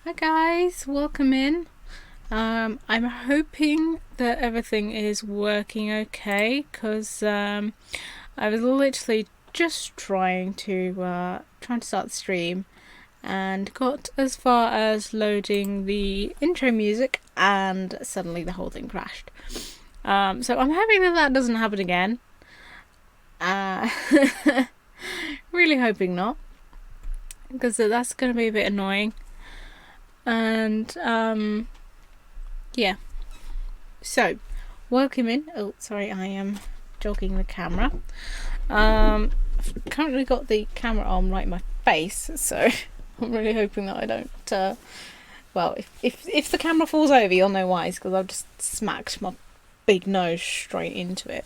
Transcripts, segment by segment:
Hi guys, welcome in. I'm hoping that everything is working okay because I was literally just trying to start the stream and got as far as loading the intro music and suddenly the whole thing crashed. So I'm hoping that doesn't happen again. Really hoping not, because that's going to be a bit annoying. And yeah, so welcome in. Oh, sorry, I am jogging the camera. I've currently got the camera arm right in my face, so I'm really hoping that I don't well, if the camera falls over, you'll know why. It's because I've just smacked my big nose straight into it.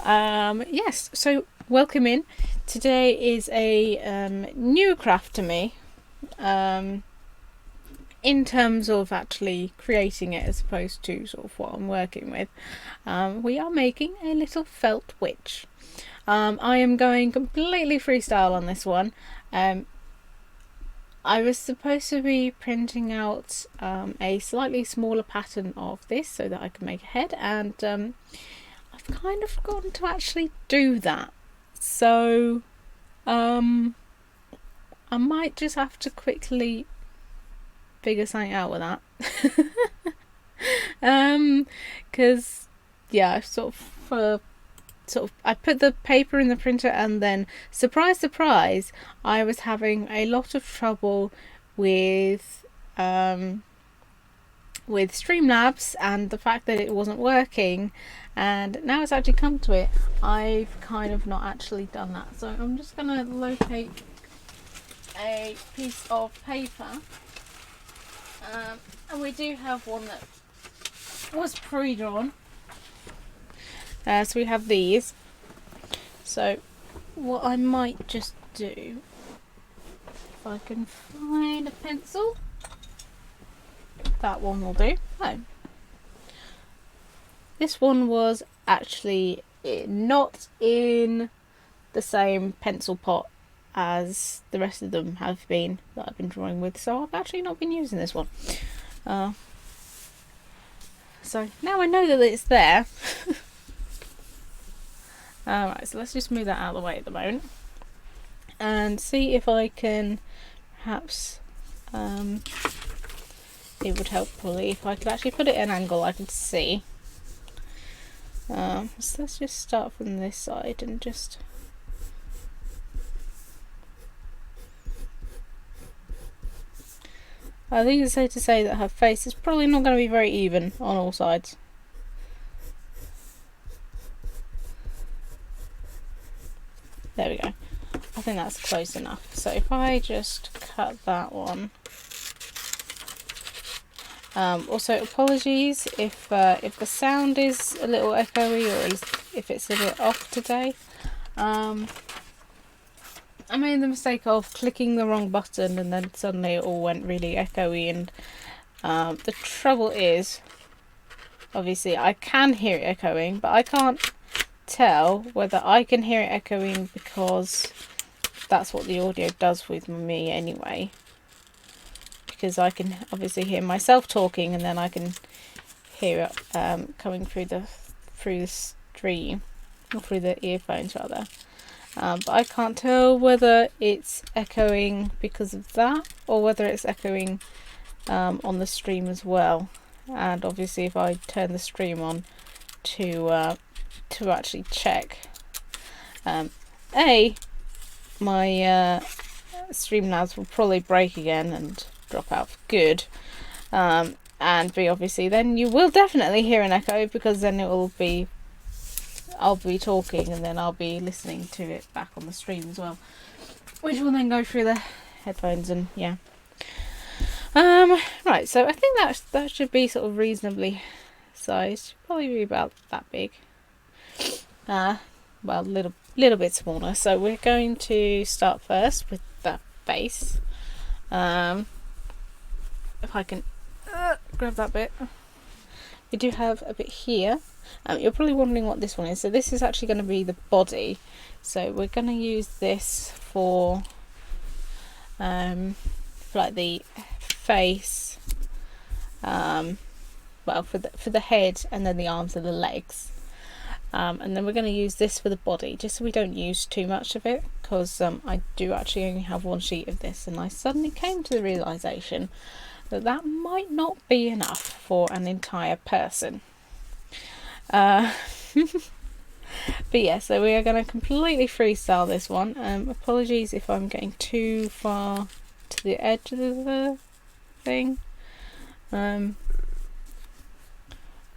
Yes, so welcome in. Today is a new craft to me. In terms of actually creating it as opposed to sort of what I'm working with, we are making a little felt witch. I am going completely freestyle on this one. I was supposed to be printing out a slightly smaller pattern of this so that I can make a head, and I've kind of forgotten to actually do that. So I might just have to quickly figure something out with that. Because yeah, I put the paper in the printer, and then surprise surprise, I was having a lot of trouble with Streamlabs and the fact that it wasn't working, and now it's actually come to it. I've kind of not actually done that, so I'm just gonna locate a piece of paper. And we do have one that was pre-drawn. So we have these. So what I might just do, if I can find a pencil, that one will do. Oh. This one was actually not in the same pencil pot as the rest of them have been that I've been drawing with, so I've actually not been using this one. So now I know that it's there. Alright, so let's just move that out of the way at the moment and see if I can perhaps it would help probably if I could actually put it at an angle I could see. So let's just start from this side and just I think it's safe to say that her face is probably not going to be very even on all sides. There we go. I think that's close enough. So if I just cut that one. Also, apologies if the sound is a little echoey or if it's a bit off today. I made the mistake of clicking the wrong button and then suddenly it all went really echoey, and the trouble is, obviously I can hear it echoing, but I can't tell whether I can hear it echoing because that's what the audio does with me anyway. Because I can obviously hear myself talking, and then I can hear it coming through the stream, or through the earphones rather. But I can't tell whether it's echoing because of that or whether it's echoing on the stream as well. And obviously if I turn the stream on to actually check, my Streamlabs will probably break again and drop out for good, and B, obviously then you will definitely hear an echo, because then it will be, I'll be talking and then I'll be listening to it back on the stream as well, which will then go through the headphones, and yeah. Right, so I think that should be sort of reasonably sized, probably be about that big. Well, a little bit smaller. So we're going to start first with the face. If I can grab that bit. We do have a bit here. You're probably wondering what this one is. So this is actually going to be the body. So we're going to use this for like the face. Well, for the head, and then the arms and the legs. And then we're going to use this for the body, just so we don't use too much of it, because I do actually only have one sheet of this, and I suddenly came to the realisation that that might not be enough for an entire person. But yeah, so we are going to completely freestyle this one. Apologies if I'm getting too far to the edge of the thing. So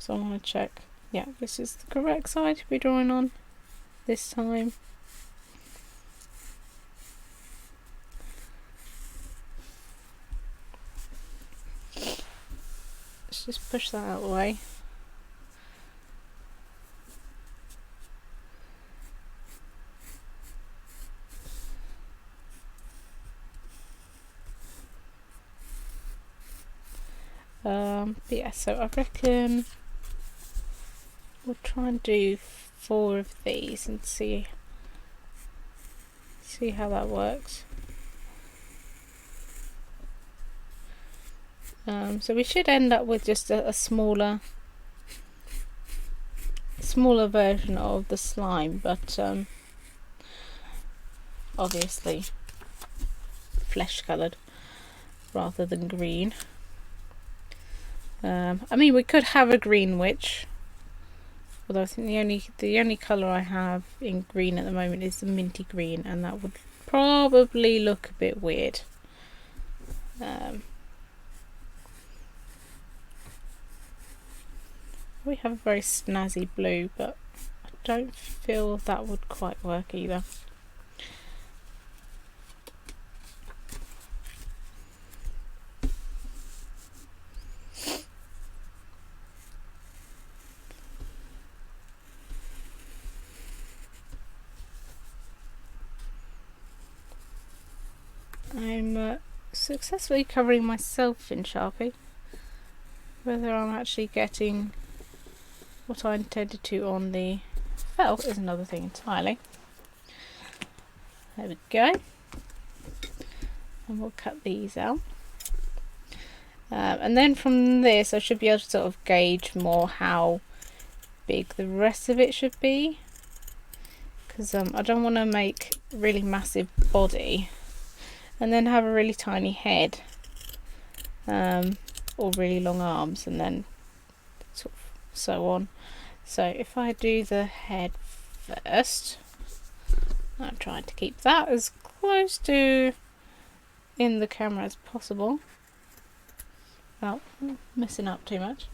I want to check. Yeah, this is the correct side to be drawing on this time. Let's just push that out of the way. But yeah, so I reckon we'll try and do 4 of these and see how that works. So we should end up with just a smaller version of the slime, but obviously flesh coloured rather than green. I mean, we could have a green witch, although I think the only colour I have in green at the moment is the minty green, and that would probably look a bit weird. We have a very snazzy blue, but I don't feel that would quite work either. I'm successfully covering myself in Sharpie. Whether I'm actually getting what I intended to on the felt is another thing entirely. There we go. And we'll cut these out. And then from this I should be able to sort of gauge more how big the rest of it should be. Because I don't want to make a really massive body and then have a really tiny head, or really long arms, and then sort of so on. So if I do the head first, I'm trying to keep that as close to in the camera as possible. without messing up too much.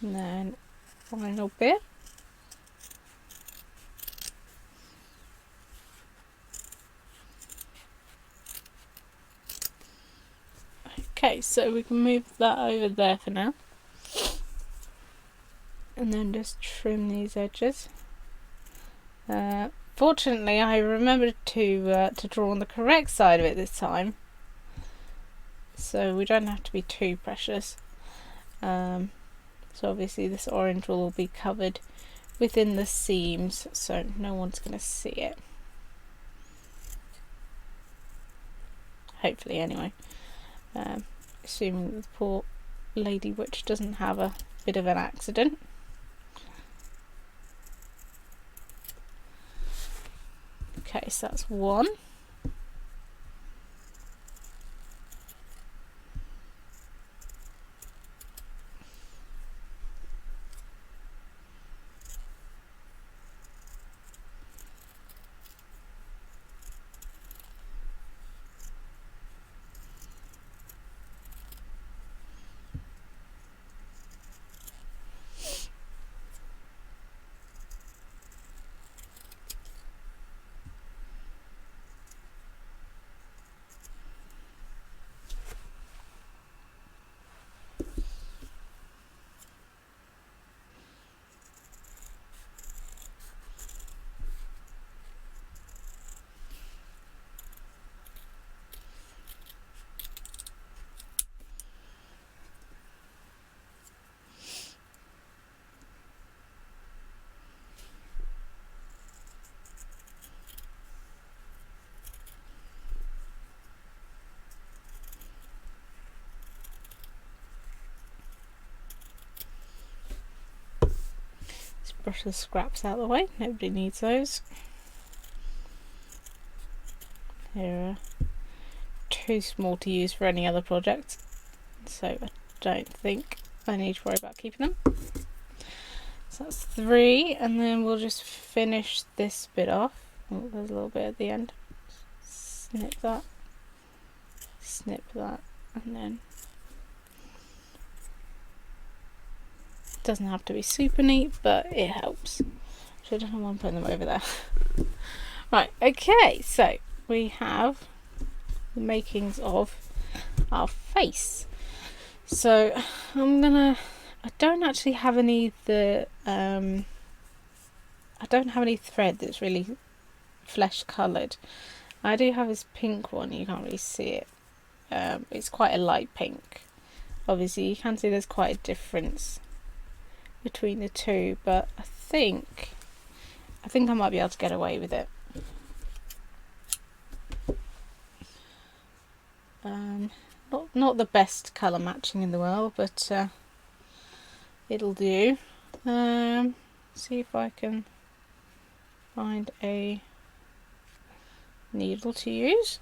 And then final bit. Okay, so we can move that over there for now. And then just trim these edges. Fortunately, I remembered to draw on the correct side of it this time, so we don't have to be too precious. So obviously this orange will all be covered within the seams, so no one's going to see it. Hopefully, anyway. Assuming that the poor lady witch doesn't have a bit of an accident. Okay, so that's one. Brush the scraps out of the way, nobody needs those. They're too small to use for any other project, so I don't think I need to worry about keeping them. So that's 3, and then we'll just finish this bit off. Oh, there's a little bit at the end. Snip that, and then doesn't have to be super neat, but it helps. So I don't know why I'm putting them over there. Right, okay, so we have the makings of our face. So I don't actually have any I don't have any thread that's really flesh coloured. I do have this pink one, you can't really see it. It's quite a light pink. Obviously you can see there's quite a difference between the two, but I think I might be able to get away with it. Not the best colour matching in the world, but it'll do. See if I can find a needle to use.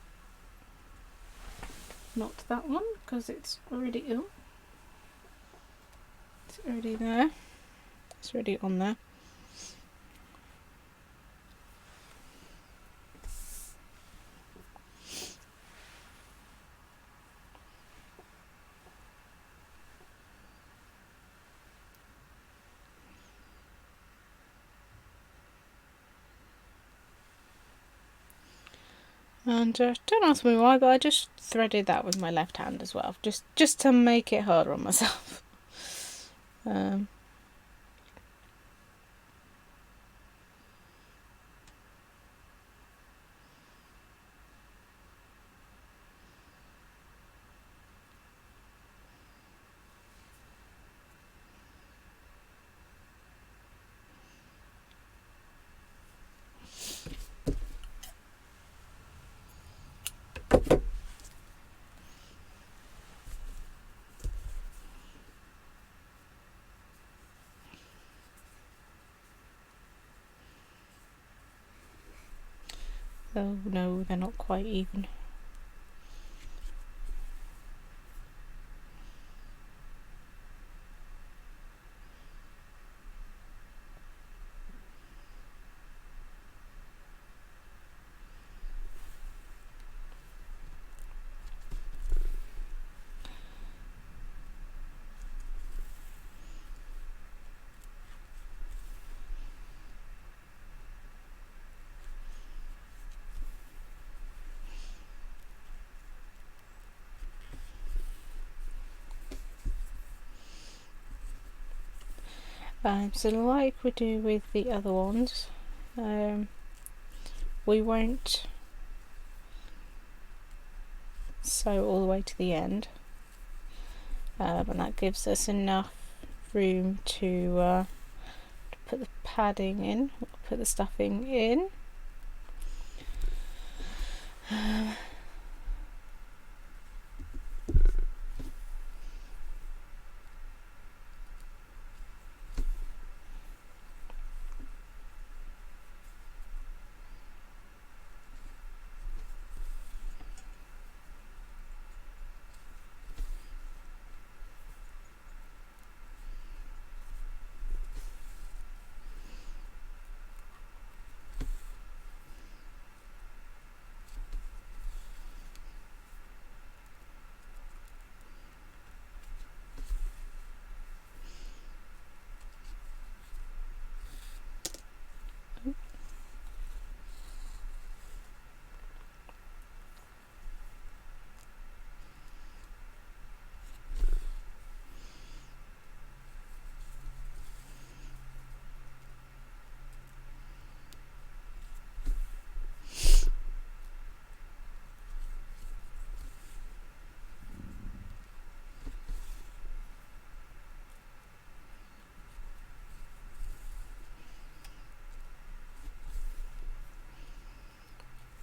Not that one, because it's already It's already there. It's already on there. And don't ask me why, but I just threaded that with my left hand as well, just to make it harder on myself. Oh no, they're not quite even. So like we do with the other ones, we won't sew all the way to the end, and that gives us enough room to put the padding in, put the stuffing in.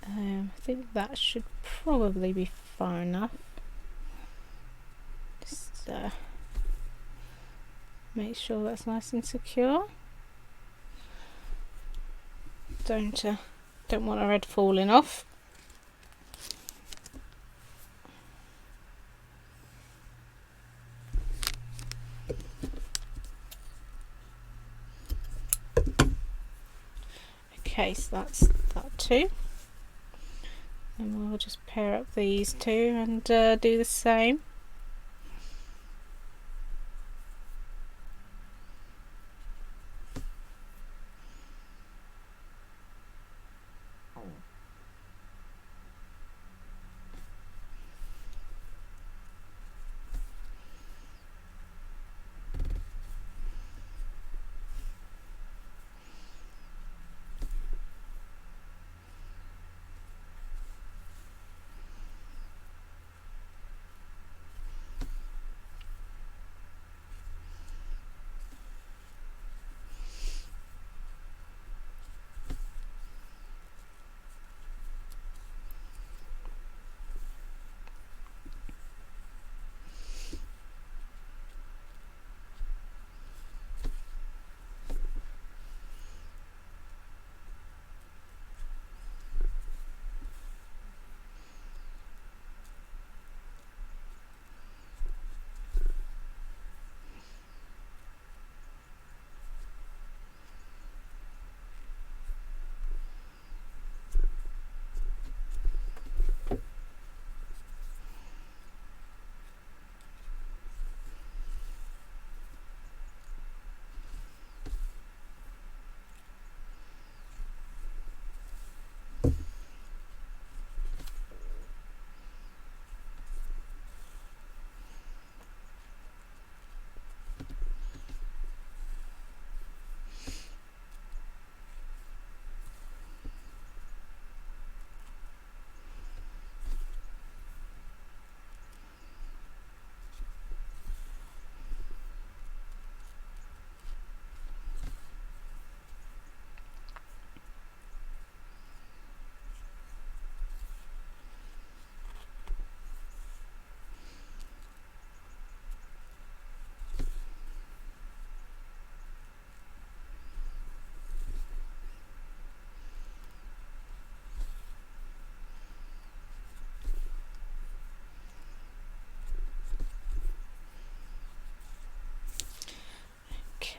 I think that should probably be far enough. Just make sure that's nice and secure. Don't want a red falling off. Okay, so that's that too. And we'll just pair up these two and do the same.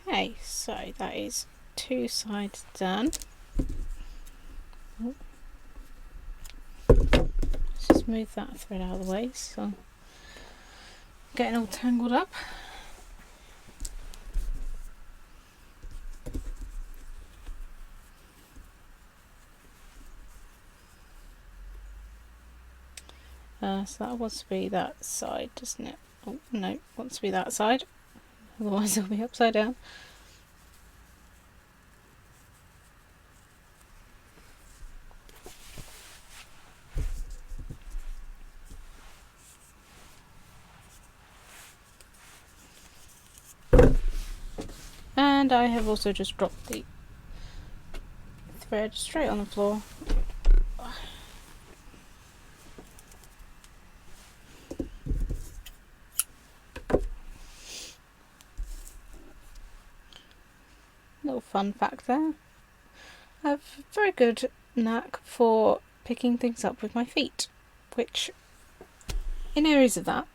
Okay, so that is two sides done. Let's just move that thread out of the way so I'm getting all tangled up. So that wants to be that side, doesn't it? Oh no, wants to be that side, otherwise it'll be upside down. And I have also just dropped the thread straight on the floor. Little fun fact there. I have a very good knack for picking things up with my feet, which in areas of that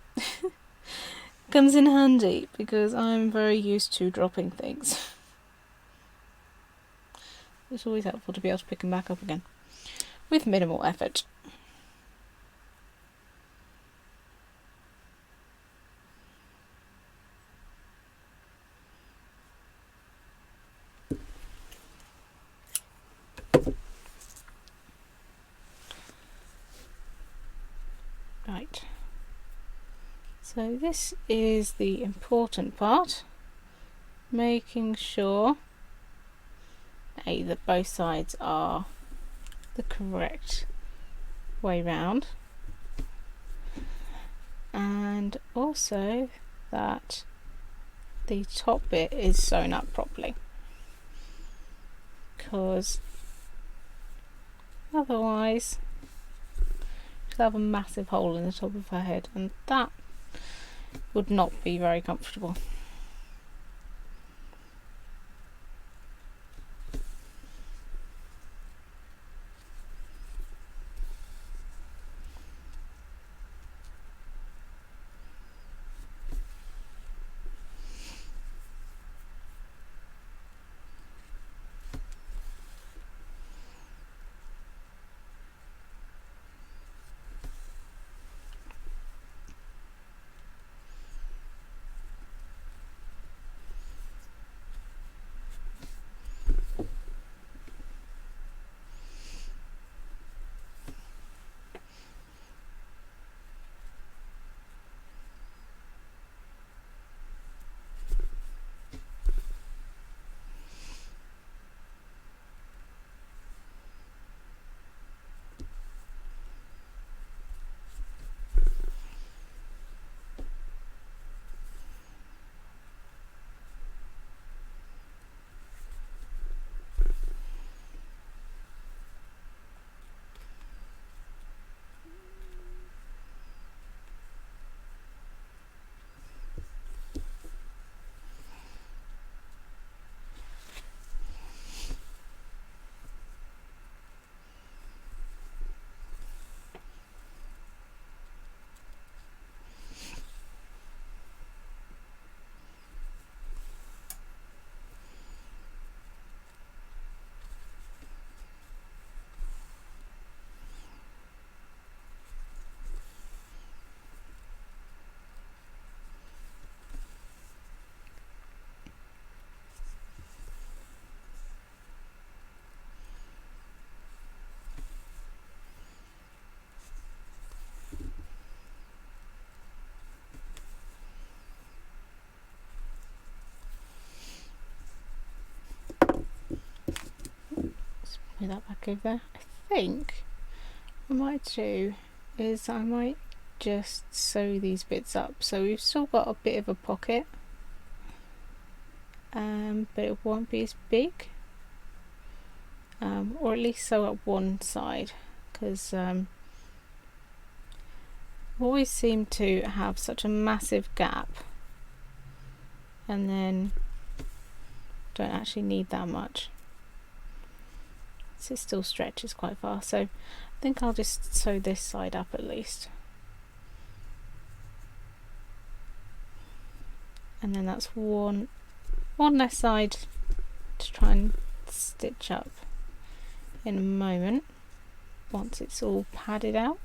comes in handy because I'm very used to dropping things. It's always helpful to be able to pick them back up again with minimal effort. Right, so this is the important part, making sure that both sides are the correct way round, and also that the top bit is sewn up properly, because otherwise she'll have a massive hole in the top of her head, and that would not be very comfortable. Put that back over there. I think what I might do is I might just sew these bits up, so we've still got a bit of a pocket, but it won't be as big, or at least sew up one side, because always seem to have such a massive gap and then don't actually need that much. So it still stretches quite far, so I think I'll just sew this side up at least, and then that's one less side to try and stitch up in a moment once it's all padded out.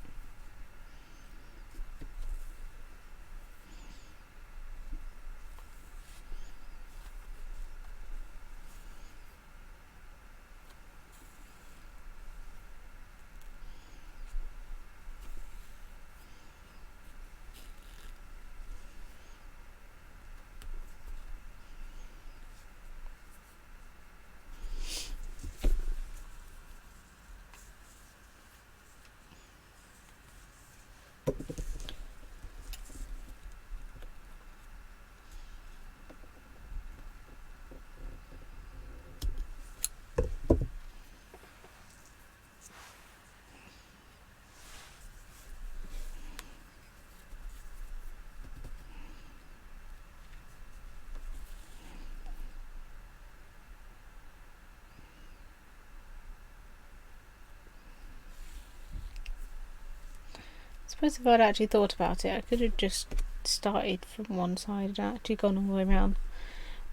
suppose if I'd actually thought about it, I could have just started from one side and actually gone all the way around,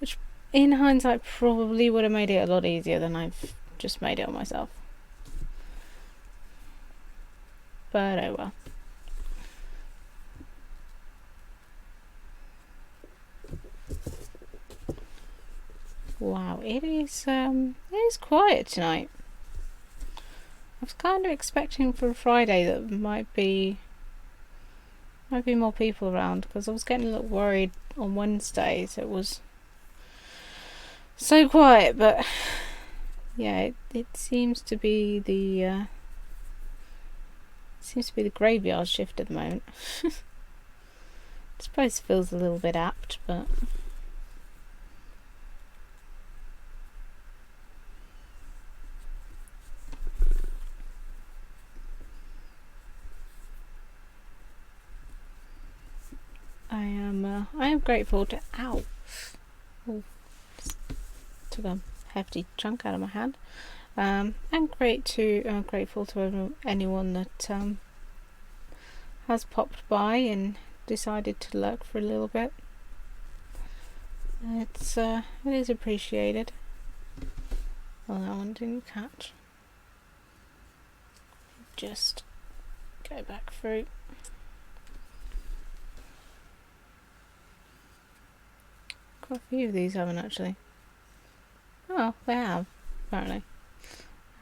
which in hindsight probably would have made it a lot easier than I've just made it on myself. But oh well. Wow, it is quiet tonight. I was kind of expecting for Friday that might be more people around, because I was getting a little worried on Wednesdays. It was so quiet, but yeah, it seems to be the graveyard shift at the moment. I suppose it feels a little bit apt, but I am grateful to took a hefty chunk out of my hand. And grateful to anyone that has popped by and decided to lurk for a little bit. It is appreciated. Well, that one didn't catch. Just go back through. Quite a few of these haven't actually. Oh, they have, apparently.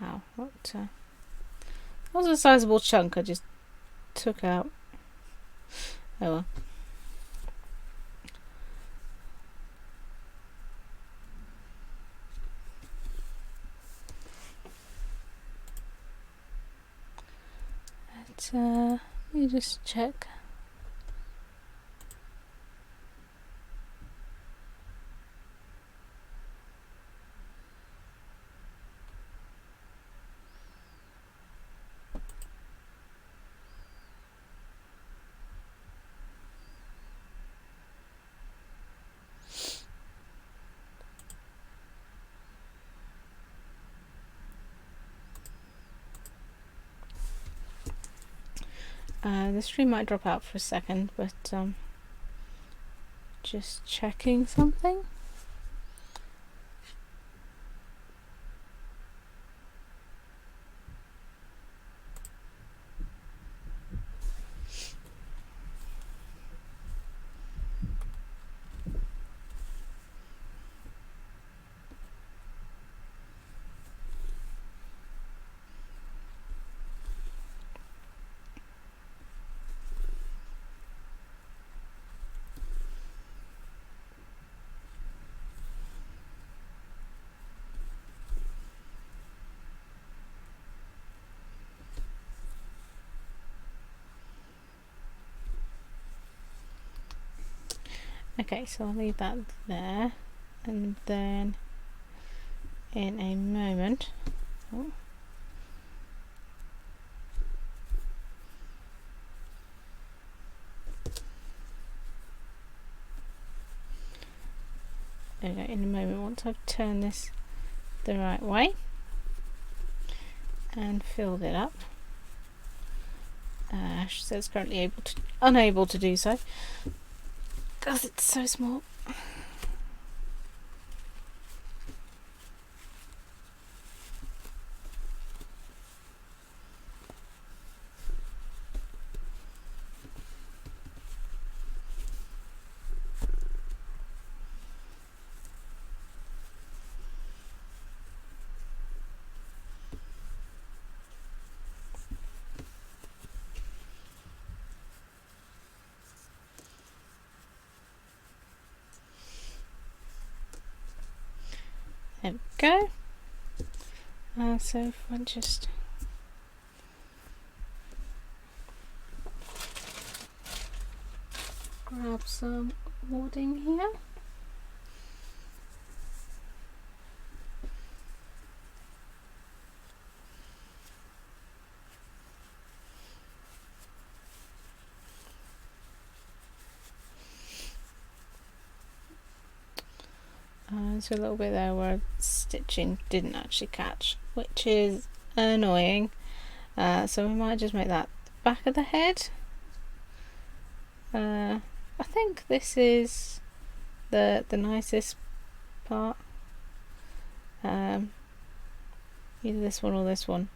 Wow, what? That was a sizable chunk I just took out. Oh well. Let me just check. The stream might drop out for a second, but just checking something. Okay, so I'll leave that there, and then in a moment, once I've turned this the right way and filled it up. She says currently unable to do so because it's so small. There we go. So if I just grab some wooding here. There's a little bit there where stitching didn't actually catch, which is annoying. So we might just make that the back of the head. I think this is the nicest part. Either this one or this one.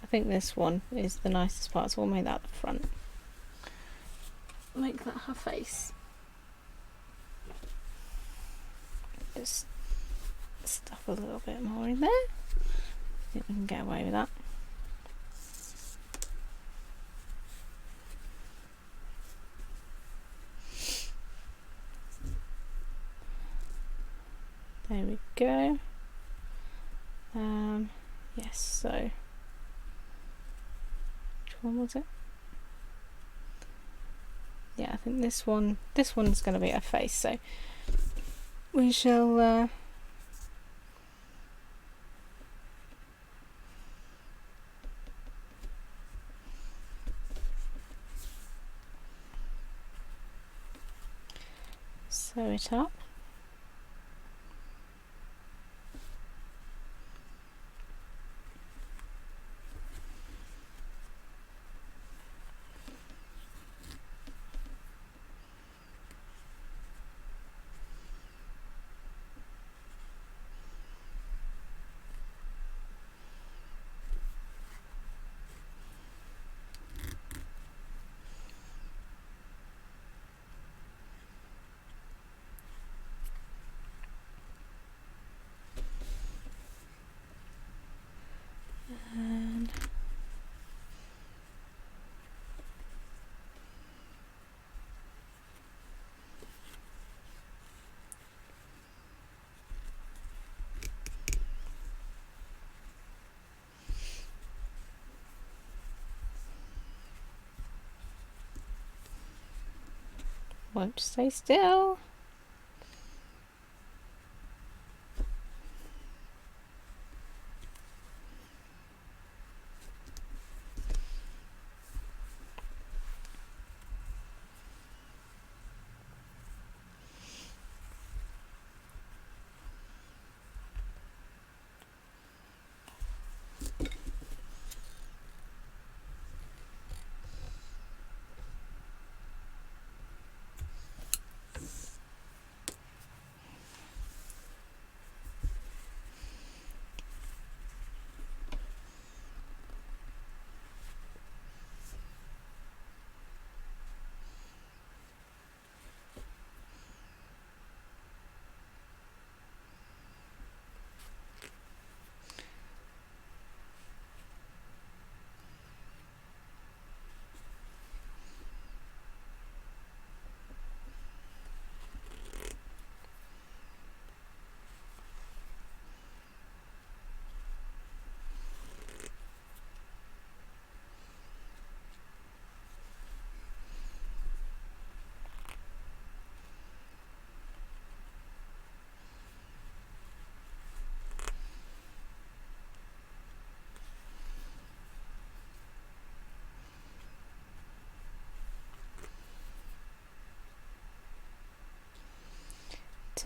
I think this one is the nicest part, so we'll make that the front. Make that her face. Just stuff a little bit more in there. I think we can get away with that. There we go. Yes, so which one was it? Yeah, I think this one's going to be her face, so we shall sew it up. And won't stay still.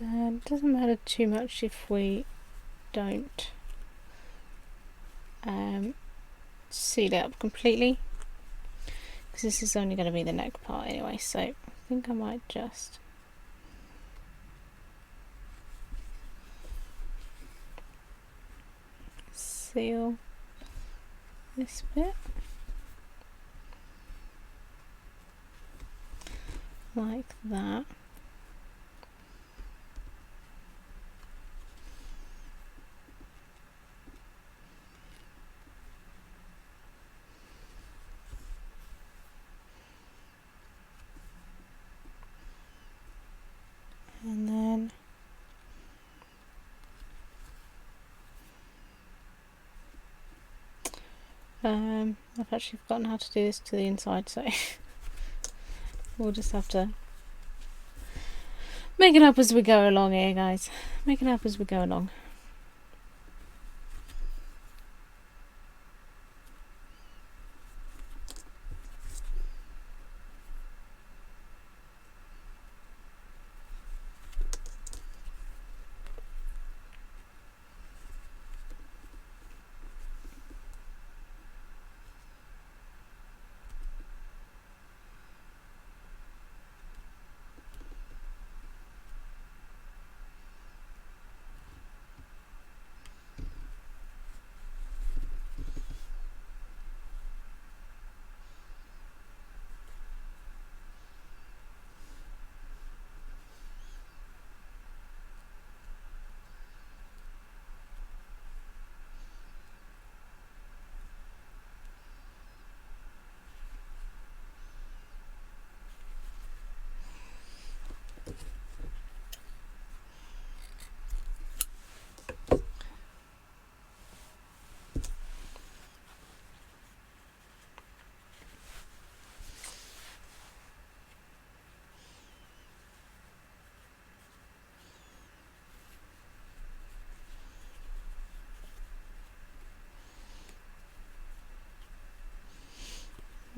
It doesn't matter too much if we don't seal it up completely, because this is only going to be the neck part anyway, so I think I might just seal this bit like that. And then I've actually forgotten how to do this to the inside, so we'll just have to make it up as we go along here, guys. Make it up as we go along.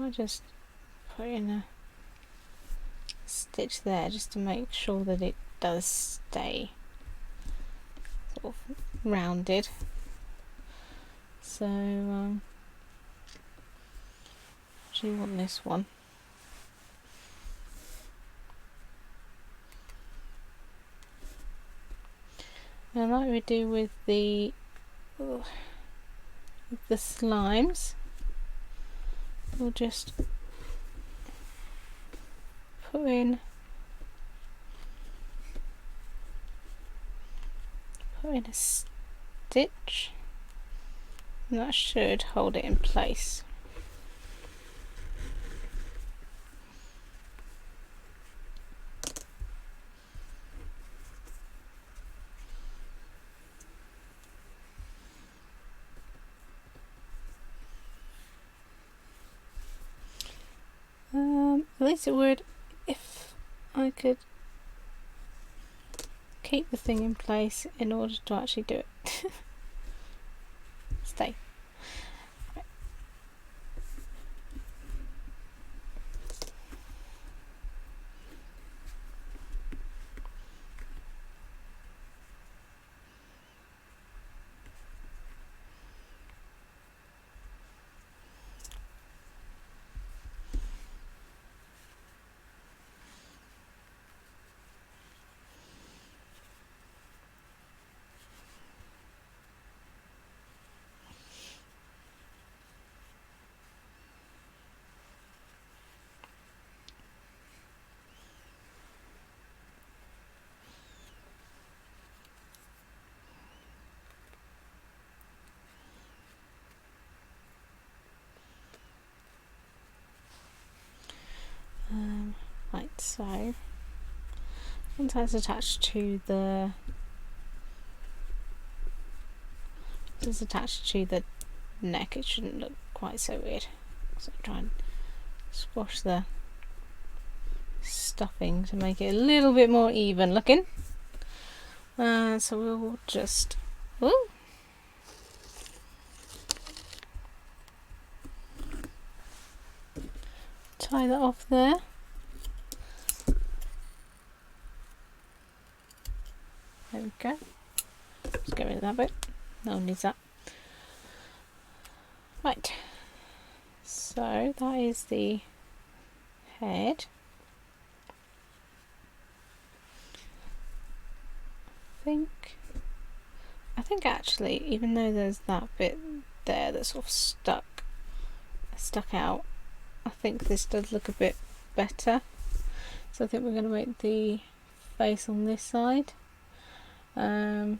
I just put in a stitch there just to make sure that it does stay sort of rounded. So do you want this one? And like we do with the slimes, we'll just put in a stitch, and that should hold it in place. At least it would if I could keep the thing in place in order to actually do it. Stay. Right, so once that's attached to the neck, it shouldn't look quite so weird. So try and squash the stuffing to make it a little bit more even looking. So we'll just tie that off there. There we go. Just get rid of that bit. No one needs that. Right. So that is the head. I think actually, even though there's that bit there that's sort of stuck out, I think this does look a bit better. So I think we're going to make the face on this side. Oh,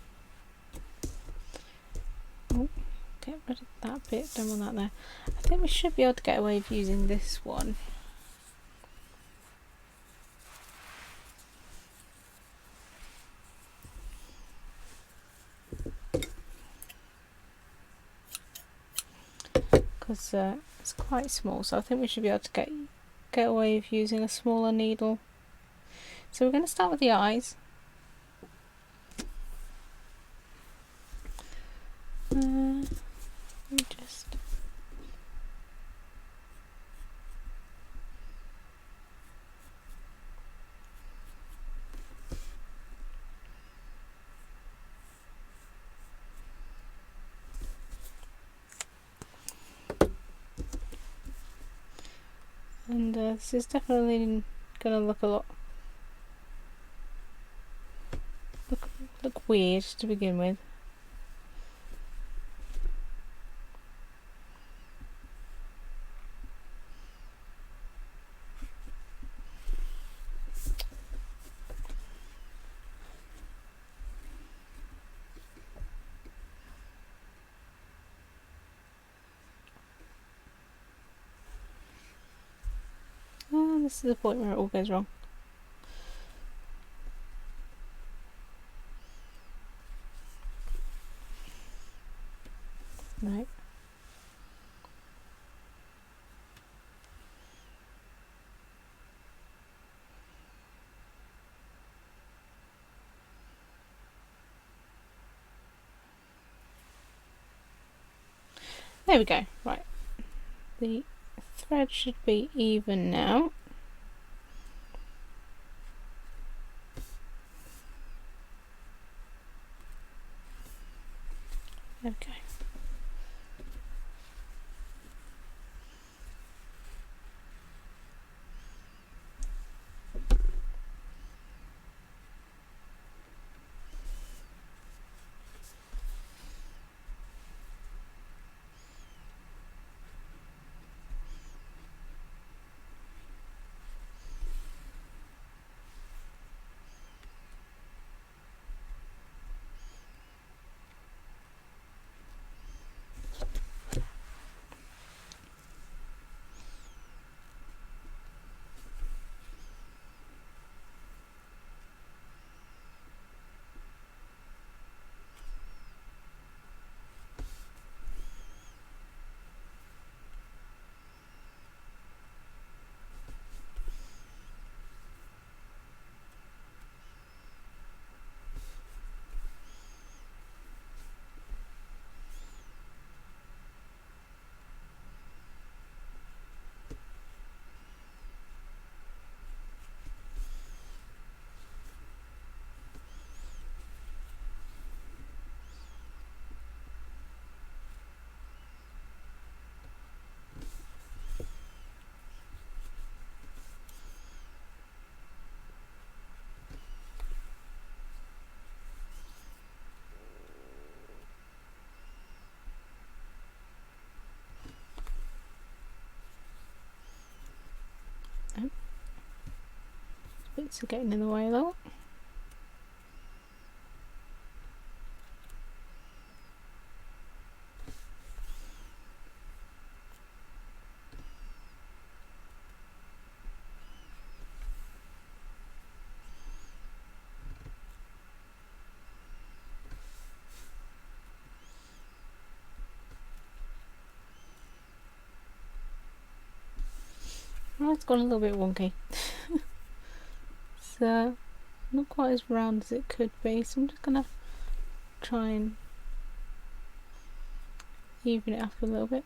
get rid of that bit, don't want that there. I think we should be able to get away with using this one. Because it's quite small, so I think we should be able to get away with using a smaller needle. So we're going to start with the eyes. Just and this is definitely going to look a lot look weird to begin with. This is the point where it all goes wrong. No. There we go. Right. The thread should be even now. Okay. Bits are getting in the way though. Oh, it's gone a little bit wonky. So not quite as round as it could be, so I'm just gonna try and even it up a little bit.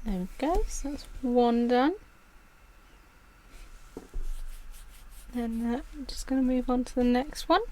There we go, so that's one done. And I'm just going to move on to the next one.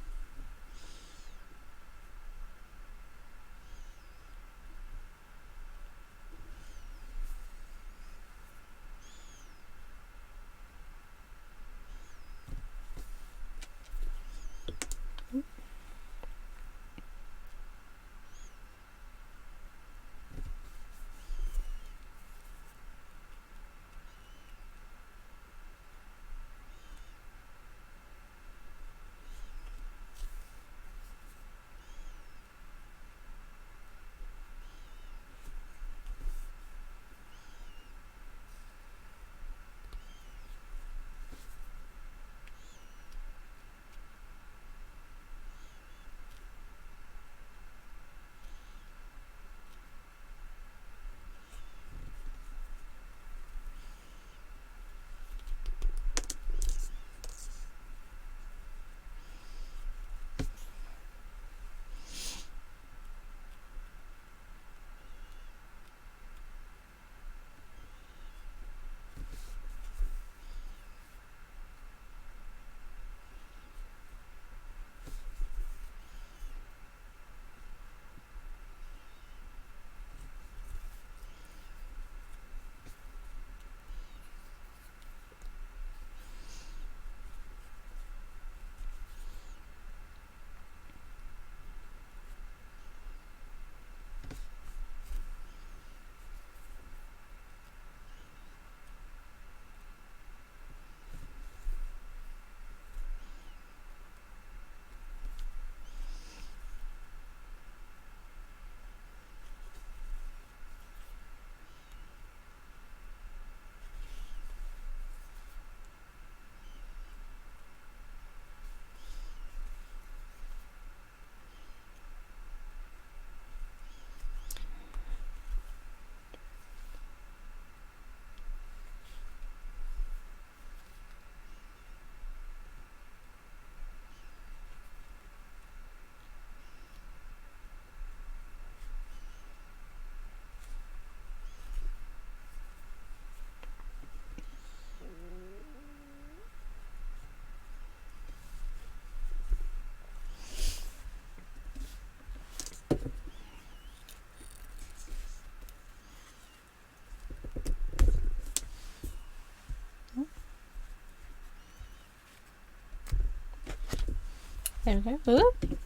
There we go. Oop.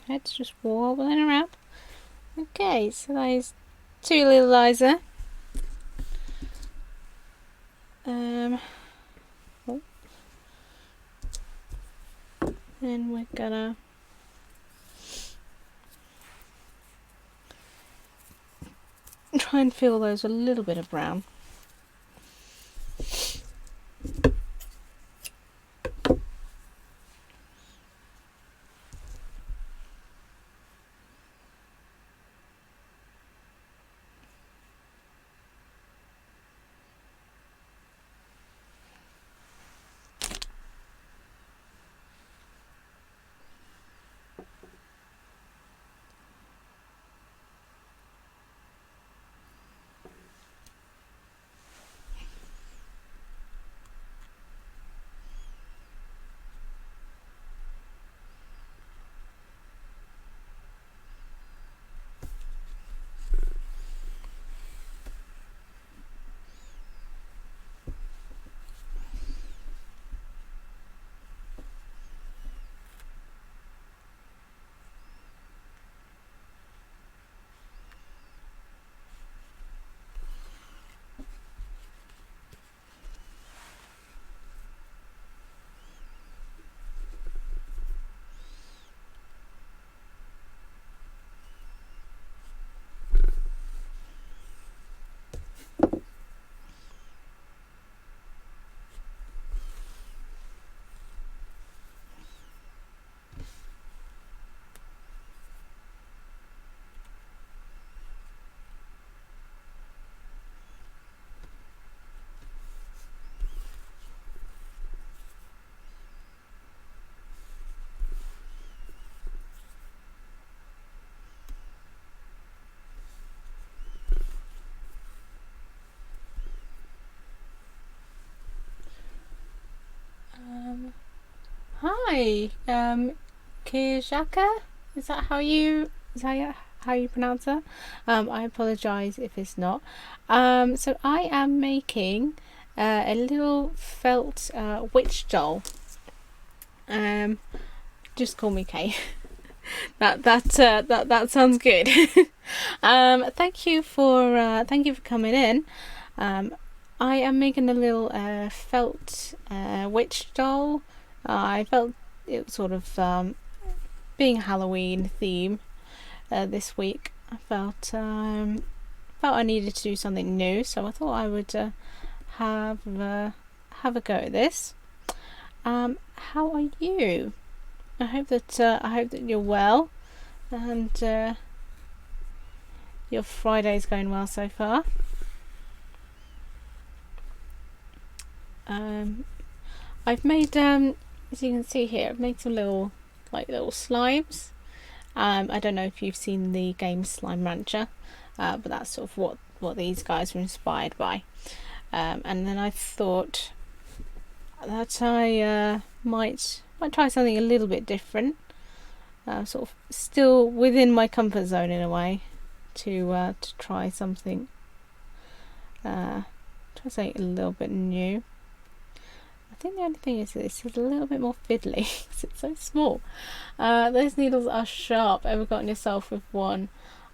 Head's just wobbling around. Okay, so there's two little eyes there. Oh. Then we're gonna try and fill those with a little bit of brown. Hi, Kijaka? Is that how you pronounce it? I apologise if it's not. So I am making a little felt witch doll. Just call me Kay. That sounds good. Thank you for coming in. I am making a little felt witch doll. I felt it sort of being a Halloween theme this week. I felt I needed to do something new, so I thought I would have a go at this. How are you? I hope that you're well, and your Friday's going well so far. I've made as you can see here, I've made some little slimes. I don't know if you've seen the game Slime Rancher, but that's sort of what these guys were inspired by. And then I thought that I might try something a little bit different, sort of still within my comfort zone in a way, to try something a little bit new. I think the only thing is that it's a little bit more fiddly because it's so small. Those needles are sharp. Ever gotten yourself with one?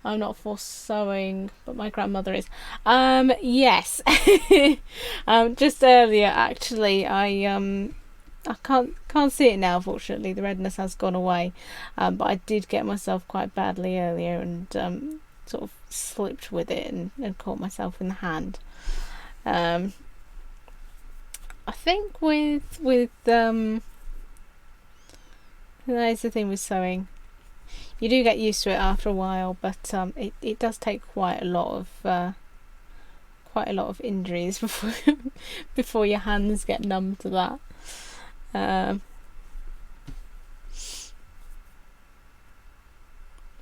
I'm not for sewing, but my grandmother is. Yes. Just earlier, actually, I can't see it now. Fortunately, the redness has gone away. But I did get myself quite badly earlier and sort of slipped with it and caught myself in the hand. I think with that's the thing with sewing. You do get used to it after a while, but it does take quite a lot of injuries before your hands get numb to that.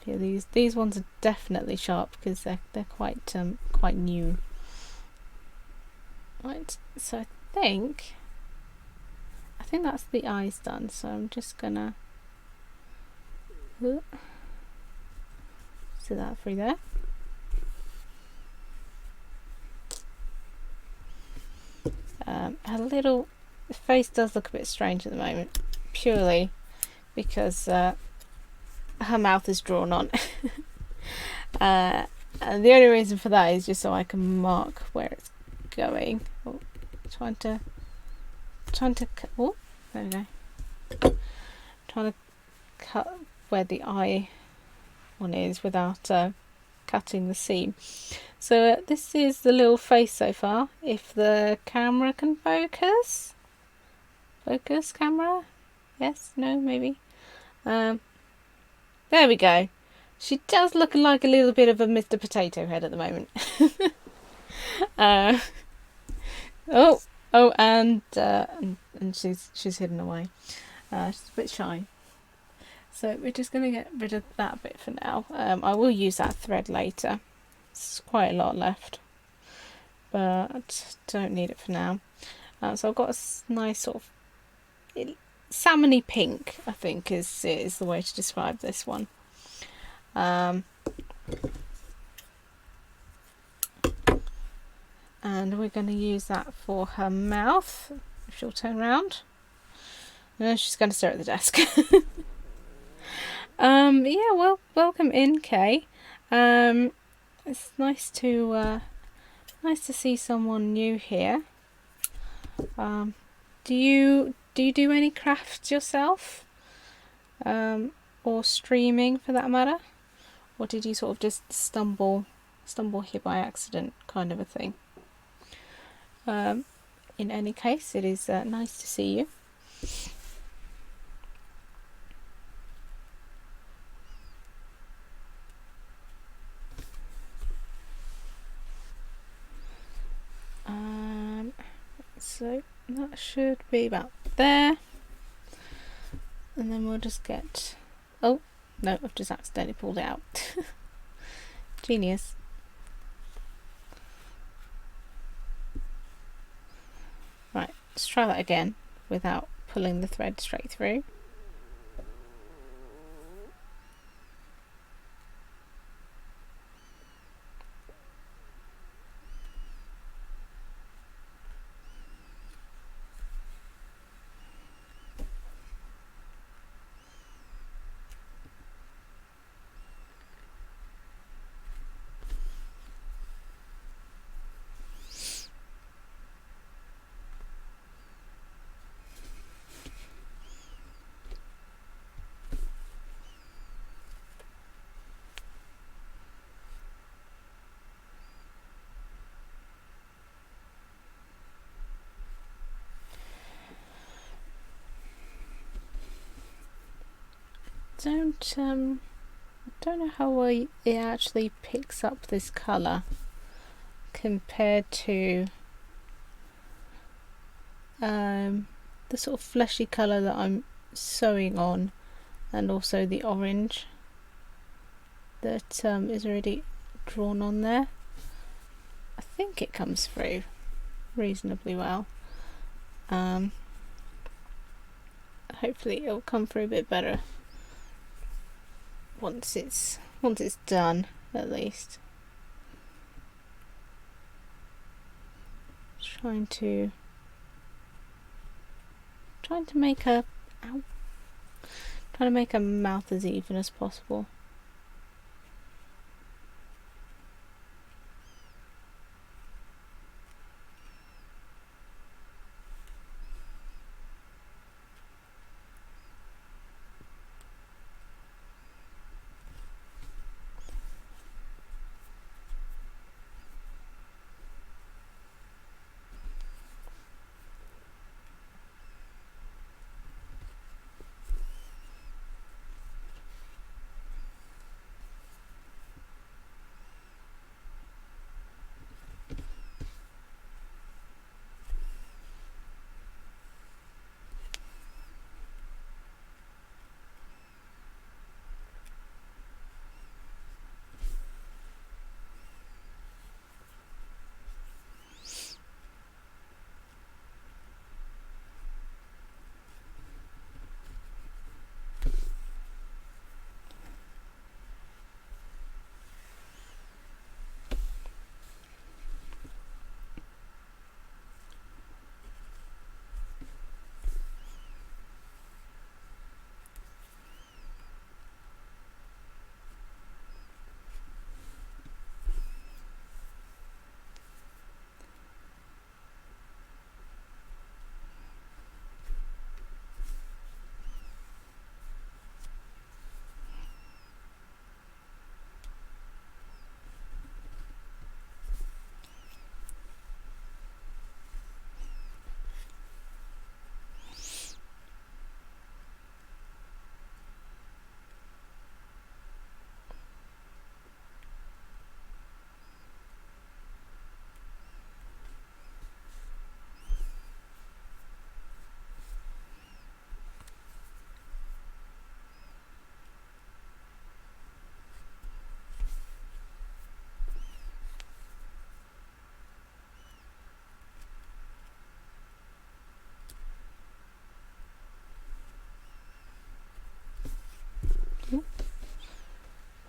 Yeah, these ones are definitely sharp because they're quite new. Right, so I think that's the eyes done, so I'm just gonna see that through there. Her little face does look a bit strange at the moment, purely because her mouth is drawn on. And the only reason for that is just so I can mark where it's going. Oh, trying to oh, there we go. Trying to cut where the eye one is without cutting the seam. So this is the little face so far. If the camera can focus. Focus camera? Yes? No? Maybe? There we go. She does look like a little bit of a Mr. Potato Head at the moment. And she's hidden away. She's a bit shy. So we're just going to get rid of that bit for now. I will use that thread later. There's quite a lot left, but don't need it for now. So I've got a nice sort of salmony pink, I think is the way to describe this one. And we're going to use that for her mouth. If she'll turn around. No, she's going to stare at the desk. Yeah, well, welcome in, Kay. It's nice to see someone new here. Do you do any crafts yourself? Or streaming for that matter? Or did you sort of just stumble here by accident, kind of a thing? In any case, it is nice to see you. So that should be about there. And then we'll just get... Oh, no, I've just accidentally pulled it out. Genius. Right, let's try that again without pulling the thread straight through. Don't know how well it actually picks up this colour compared to the sort of fleshy colour that I'm sewing on, and also the orange that is already drawn on there. I think it comes through reasonably well. Hopefully it'll come through a bit better once it's done, at least. Trying to make her mouth as even as possible.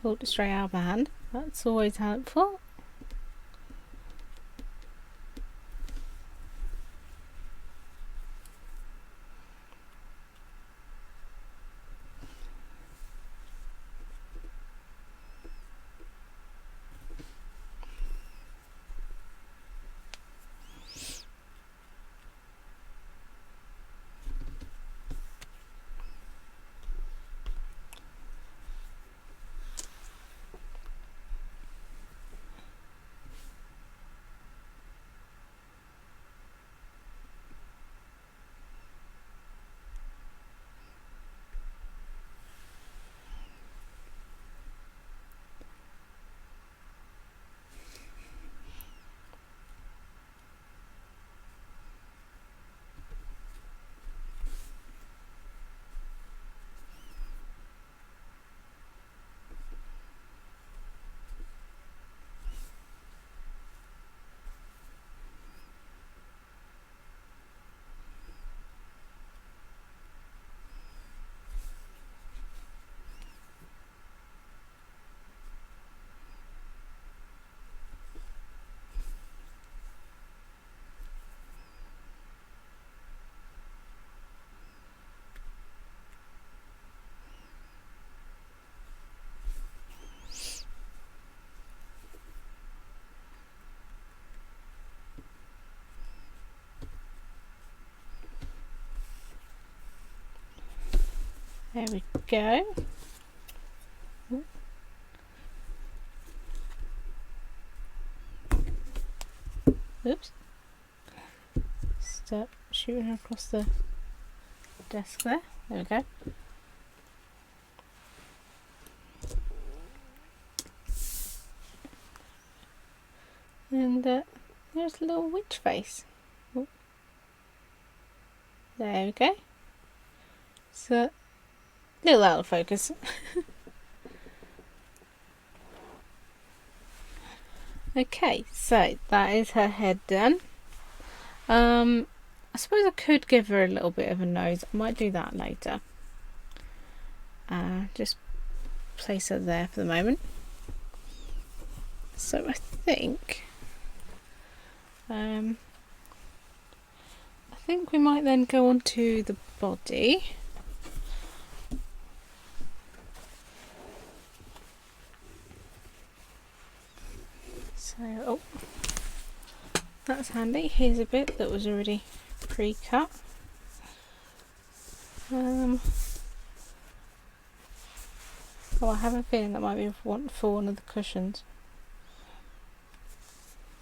pulled it straight out of my hand. That's always helpful. There we go. Oops. Stop shooting across the desk there. There we go. And there's a little witch face. Oh. There we go. So, a little out of focus. Okay, so that is her head done. I suppose I could give her a little bit of a nose. I might do that later. Just place her there for the moment. So I think we might then go on to the body. So, oh, that's handy. Here's a bit that was already pre-cut. Oh, I have a feeling that might be for one of the cushions.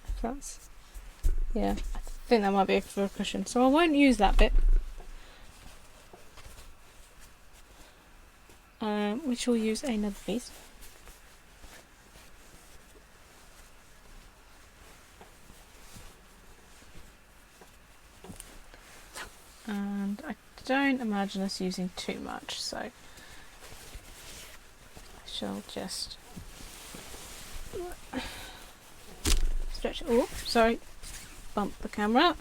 If that's, yeah, I think that might be for a cushion. So I won't use that bit. Which will use another piece. And I don't imagine us using too much, so I shall just stretch it. Oh, sorry, bump the camera.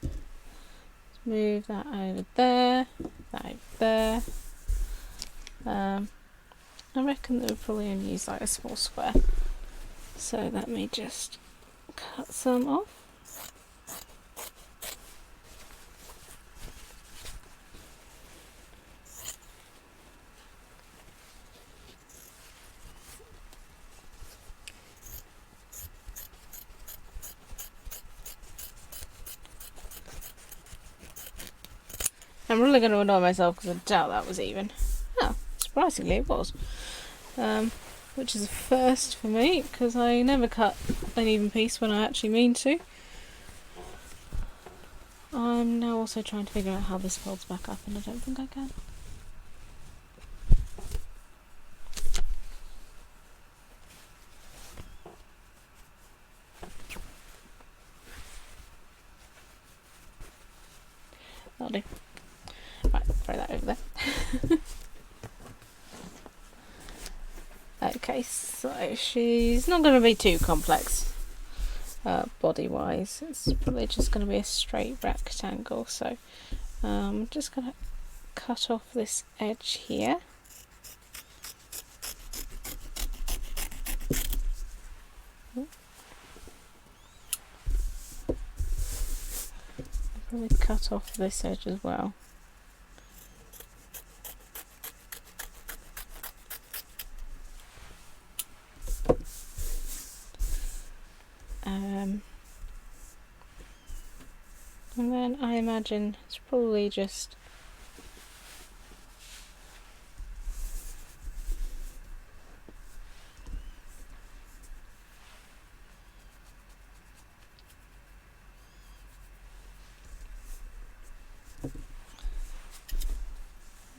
Let's move that over there, that over there. I reckon that we'll probably only use like a small square, so let me just cut some off. I'm really going to annoy myself because I doubt that was even. Oh, surprisingly it was. Which is a first for me because I never cut an even piece when I actually mean to. I'm now also trying to figure out how this folds back up and I don't think I can. That'll do. Right, throw that over there. Okay, so she's not going to be too complex body wise. It's probably just going to be a straight rectangle, so I'm just going to cut off this edge here. probably cut off this edge as well. And then I imagine it's probably just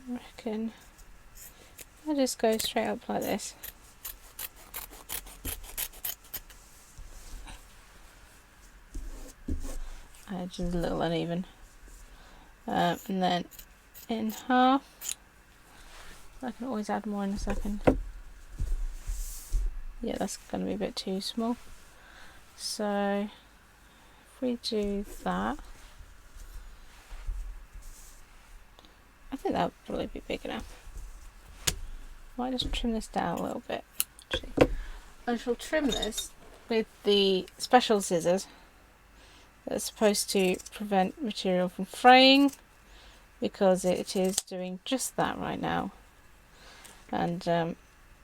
I reckon I just go straight up like this. Edge is a little uneven. And then in half, I can always add more in a second. Yeah, that's going to be a bit too small. So if we do that, I think that would probably be big enough. Might just trim this down a little bit. Actually, I shall trim this with the special scissors that's supposed to prevent material from fraying, because it is doing just that right now, and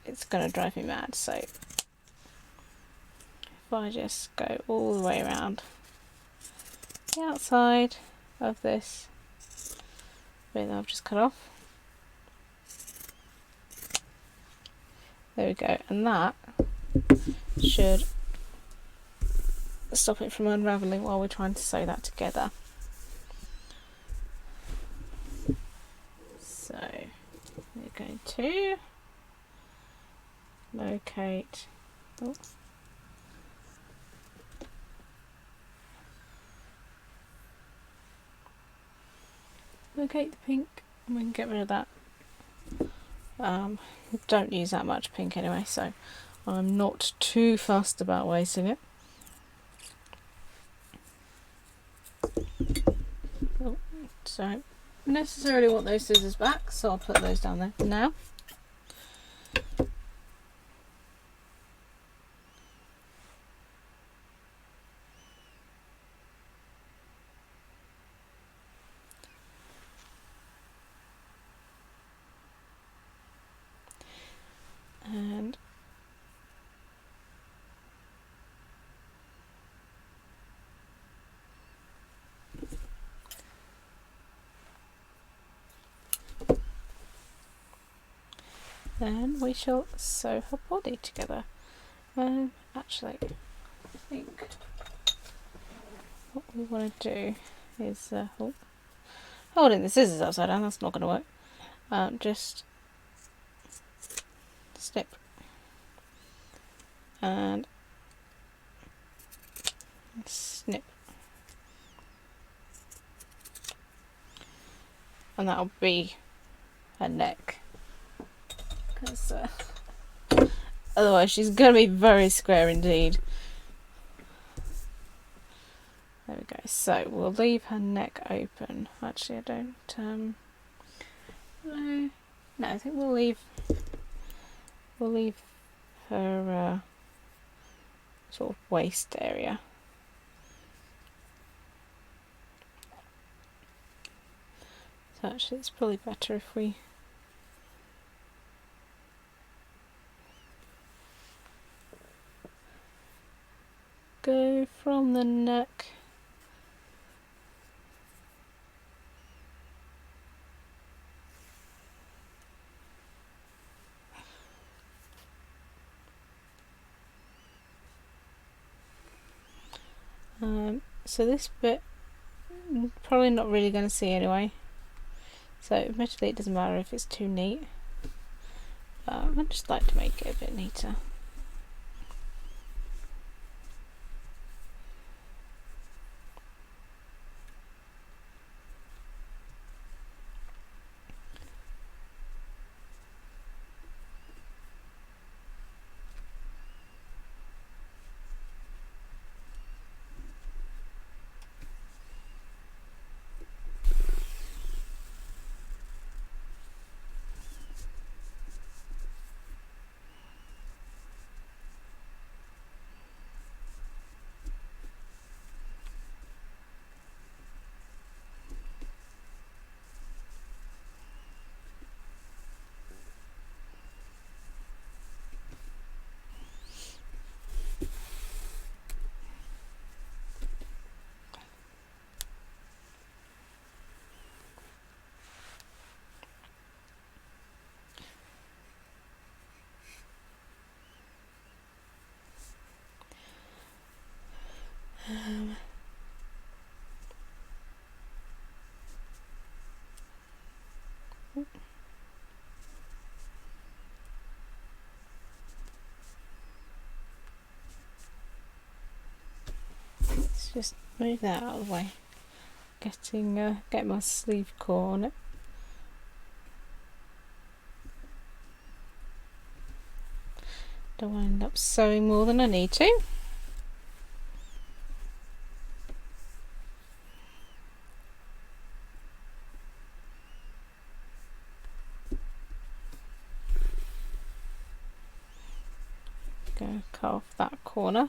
it's going to drive me mad. So if I just go all the way around the outside of this bit that I've just cut off, there we go, and that should stop it from unravelling while we're trying to sew that together. So we're going to locate, locate the pink, and we can get rid of that. Don't use that much pink anyway, so I'm not too fussed about wasting it. Oh, so necessarily want those scissors back, so I'll put those down there for now. And then we shall sew her body together. Actually, I think what we want to do is holding the scissors upside down, that's not going to work. Just snip and snip, and that'll be her neck, because otherwise she's going to be very square indeed. There we go. So we'll leave her neck open. Actually, I don't. No, I think we'll leave her sort of waist area. So actually, it's probably better if we go from the neck so this bit probably not really going to see anyway, so admittedly it doesn't matter if it's too neat, but I just like to make it a bit neater. just move that out of the way. Get my sleeve core on it. Don't want to end up sewing more than I need to. Go cut off that corner.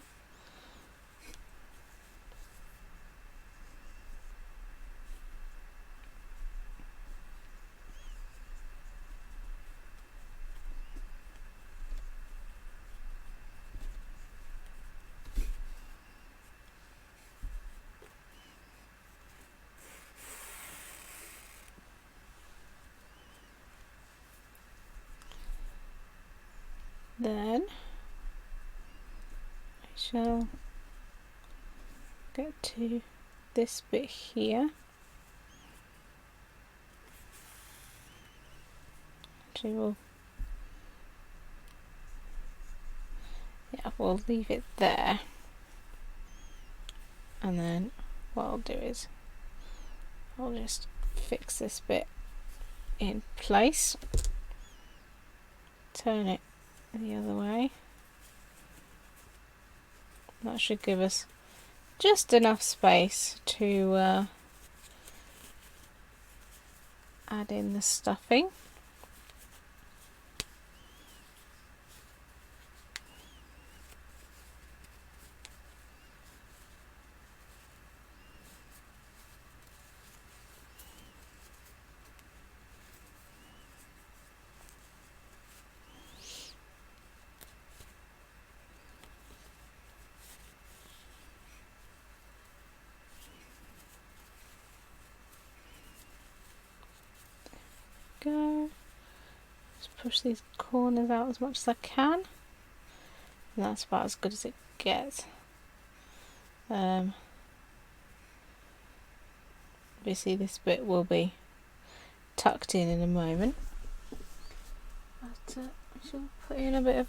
Then I shall get to this bit here. Actually, we'll leave it there, and then what I'll do is I'll just fix this bit in place, turn it the other way. That should give us just enough space to add in the stuffing. Go. Just push these corners out as much as I can. And that's about as good as it gets. Obviously this bit will be tucked in a moment. But I shall put in a bit of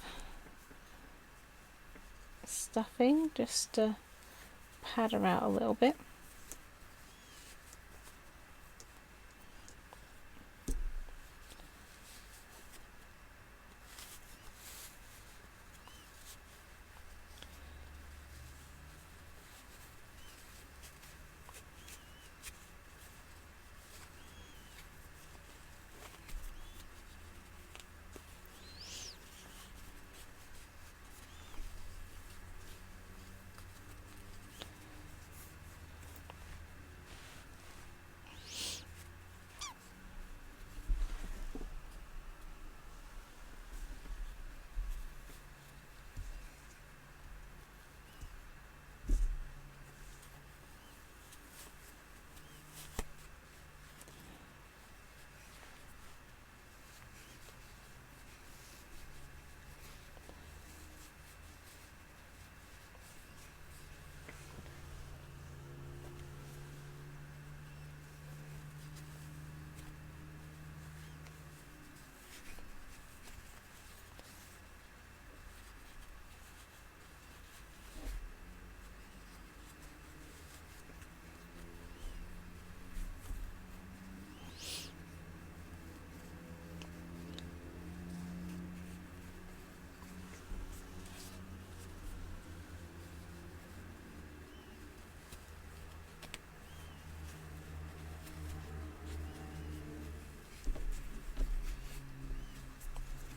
stuffing just to pad her out a little bit.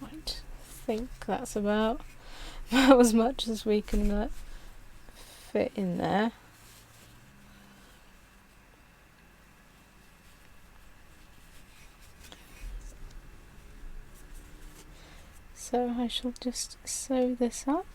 I think that's about as much as we can fit in there. So I shall just sew this up.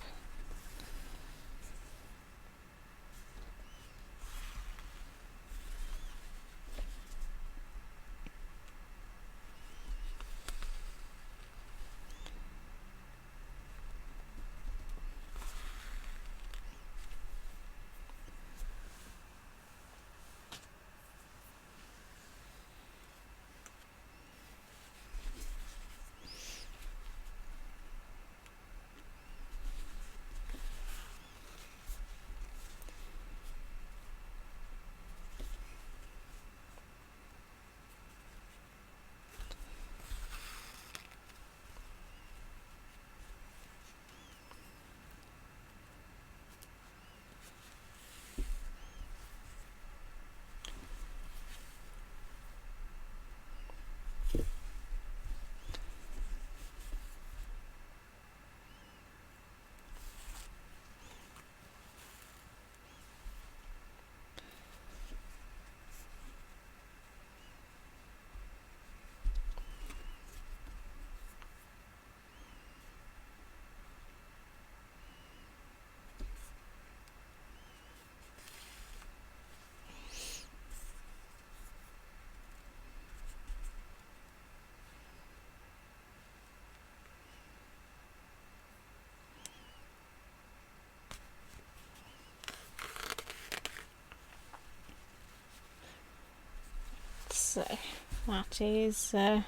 that is the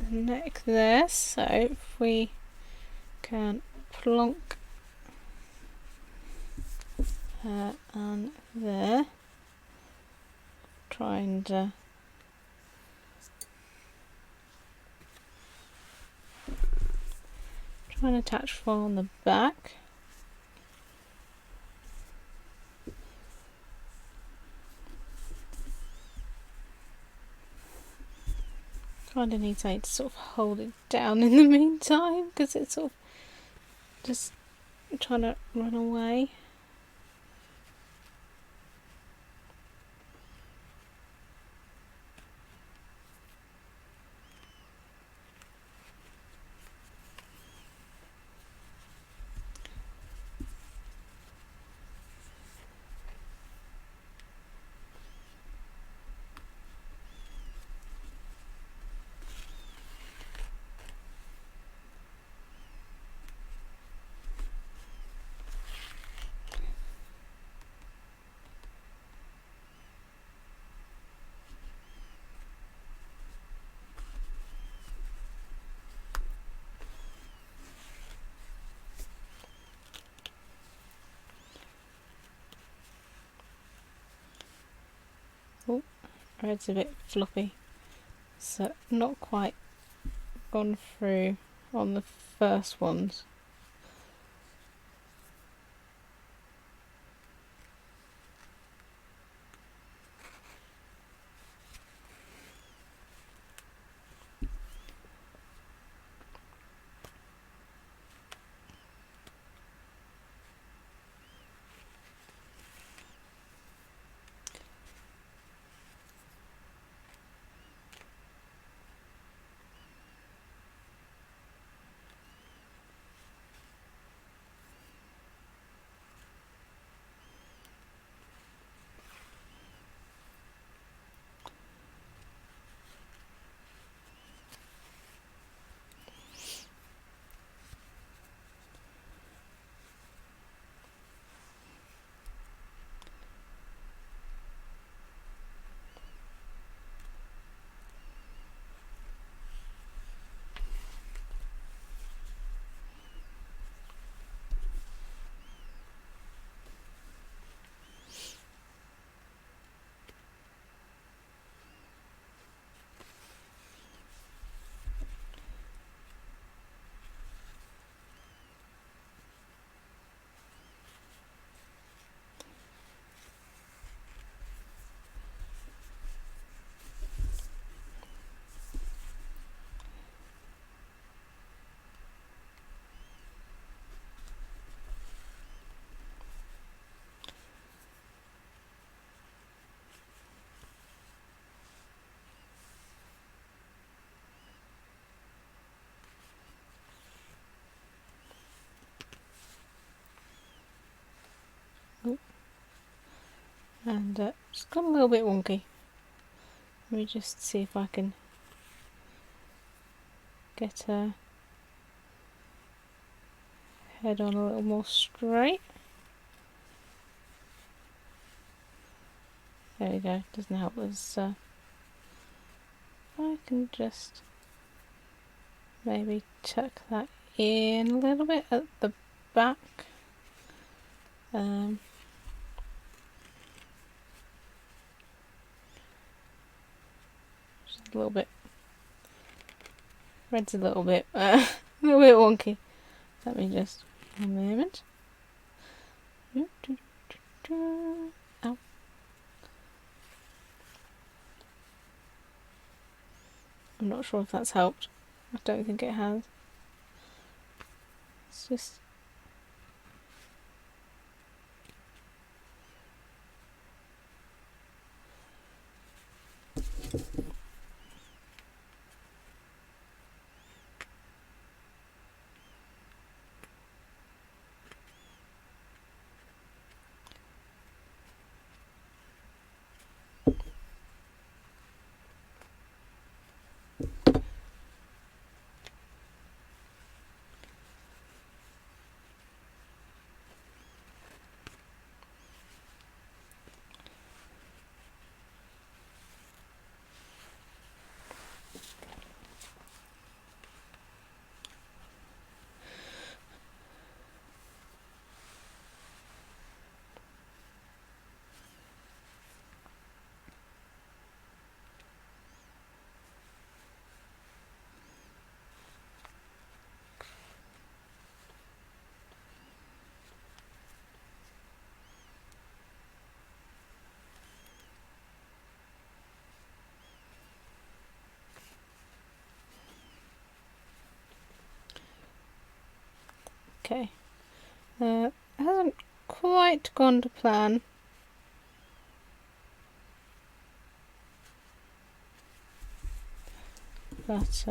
neck there. So if we can plonk her on there, try and try and attach foil on the back. Kind of need something to sort of hold it down in the meantime, because it's sort of just trying to run away. Oh, red's a bit floppy, so not quite gone through on the first ones. And it's got a little bit wonky. Let me just see if I can get her head on a little more straight. There we go, doesn't help us. I can just maybe tuck that in a little bit at the back. Just a little bit. Red's a little bit wonky. Let me just a moment. Ow. I'm not sure if that's helped. I don't think it has. It's just Okay. It hasn't quite gone to plan. But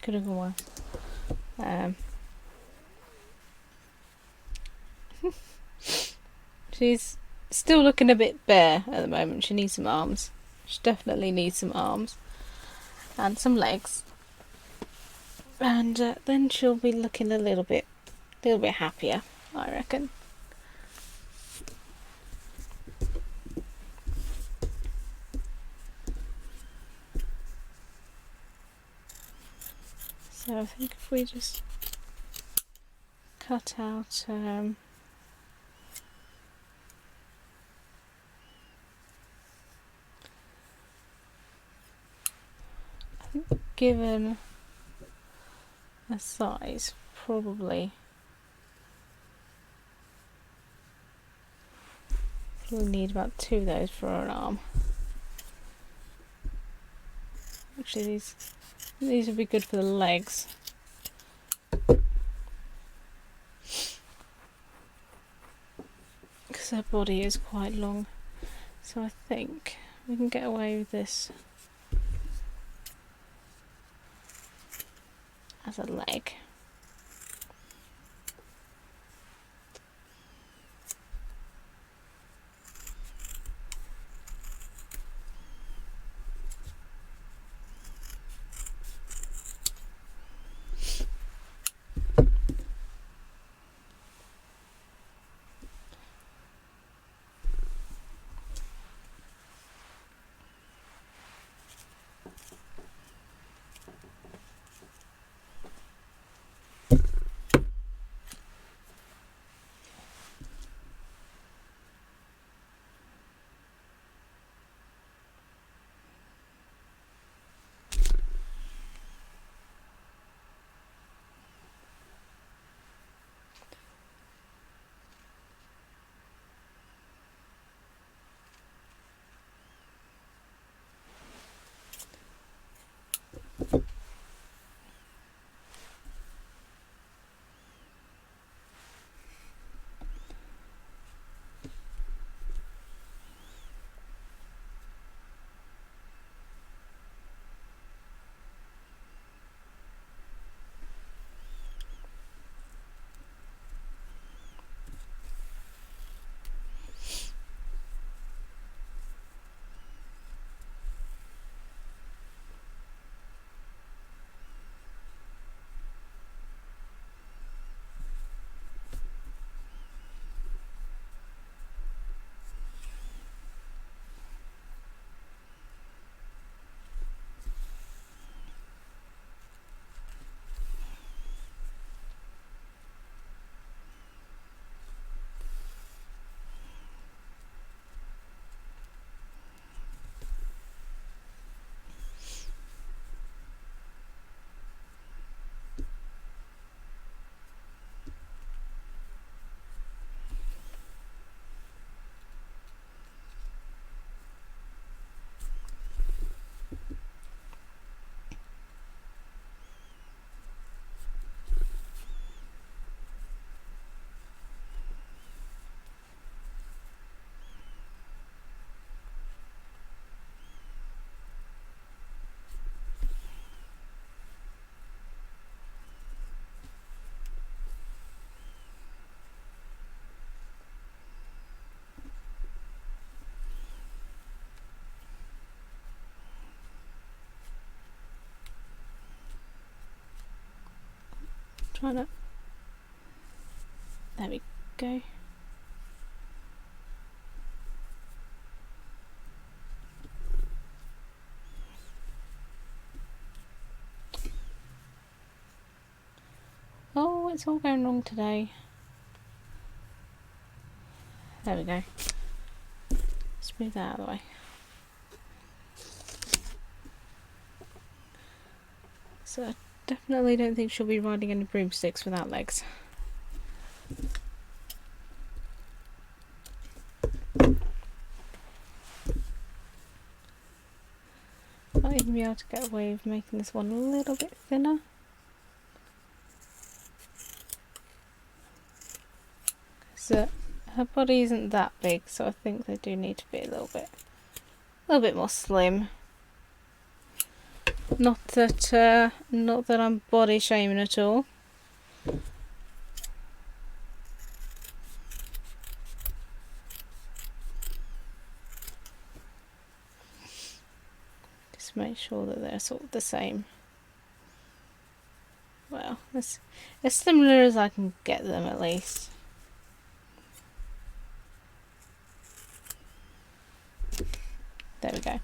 could have gone well. She's still looking a bit bare at the moment. She needs some arms. She definitely needs some arms and some legs, and then she'll be looking a little bit happier, I reckon. So I think if we just cut out I think given a size, probably need about 2 of those for an arm. Actually, these would be good for the legs. Because her body is quite long. So I think we can get away with this as a leg. Trying to. There we go. what's all going wrong today? There we go. Let's move that out of the way. So I definitely don't think she'll be riding any broomsticks without legs. Might even be able to get away with making this one a little bit thinner. So her body isn't that big, so I think they do need to be a little bit more slim. Not that I'm body shaming at all. Just make sure that they're sort of the same. Well, as similar as I can get them at least. There we go.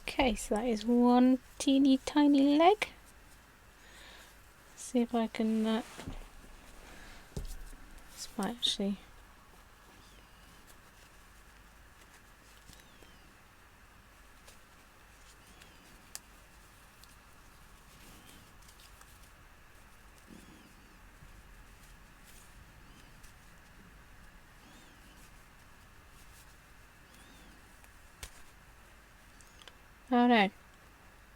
Okay, so that is one teeny tiny leg. Let's see if I can. This might actually. Oh no,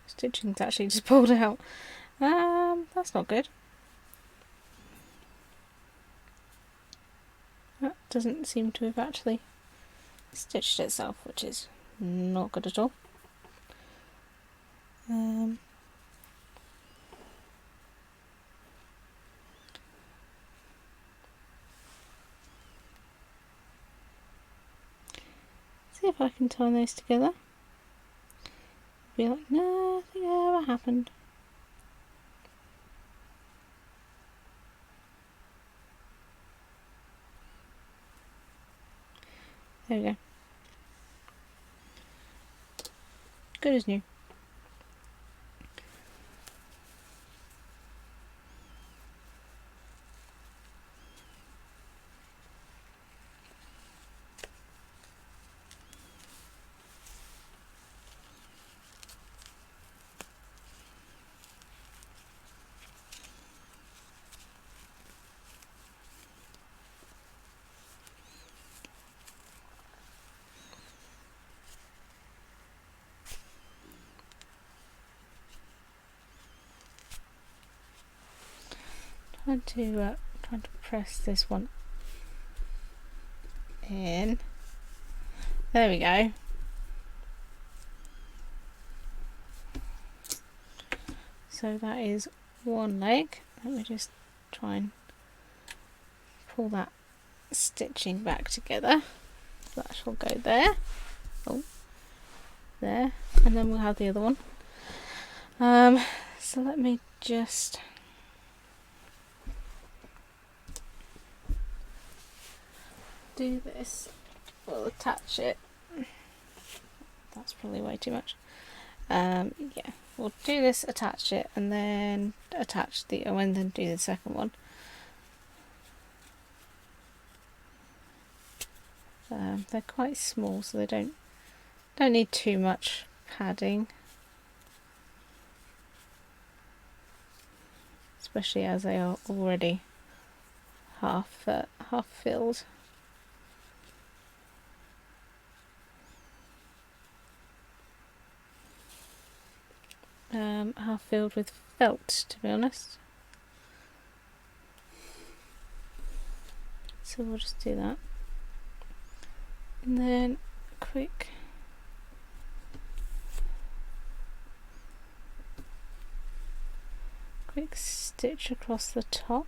stitching's actually just pulled out. That's not good. That doesn't seem to have actually stitched itself, which is not good at all. See if I can tie those together. Be like, nothing ever happened. There we go. Good as new. Trying to press this one in. There we go. So that is one leg. Let me just try and pull that stitching back together. That shall go there. Oh, there. And then we'll have the other one. So let me just do this. We'll attach it. That's probably way too much. Yeah, we'll do this, attach it, and then attach the and then do the second one. They're quite small, so they don't need too much padding, especially as they are already half filled. Half filled with felt, to be honest. So we'll just do that, and then quick stitch across the top.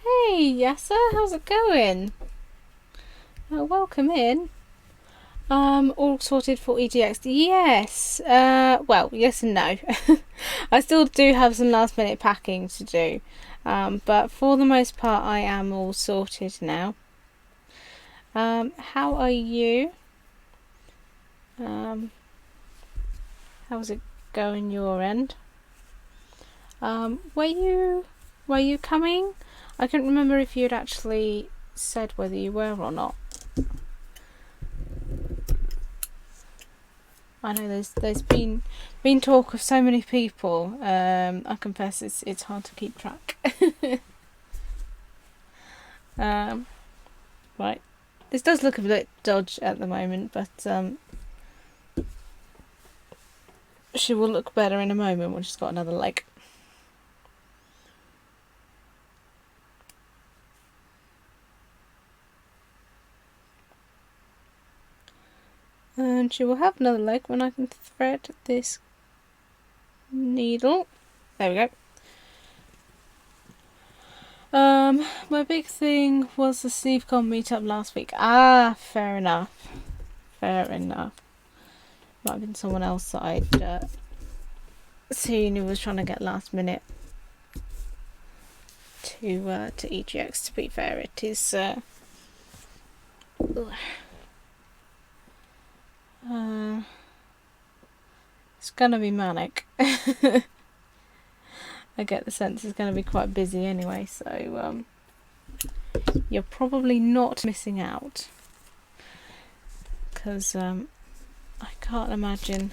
Hey Yasser, how's it going? Welcome in. All sorted for EGX? Yes. Well, yes and no. I still do have some last minute packing to do, but for the most part I am all sorted now. How are you? How's it going your end? Were you coming? I couldn't remember if you'd actually said whether you were or not. I know there's been talk of so many people. I confess it's hard to keep track. Right, this does look a bit dodgy at the moment, but she will look better in a moment when she's got another leg. And she will have another leg when I can thread this needle. There we go. My big thing was the SleeveCon meetup last week. Ah, fair enough. Fair enough. Might have been someone else that I'd seen who was trying to get last minute to EGX. To be fair, it is it's gonna be manic. I get the sense it's gonna be quite busy anyway, so you're probably not missing out, because I can't imagine,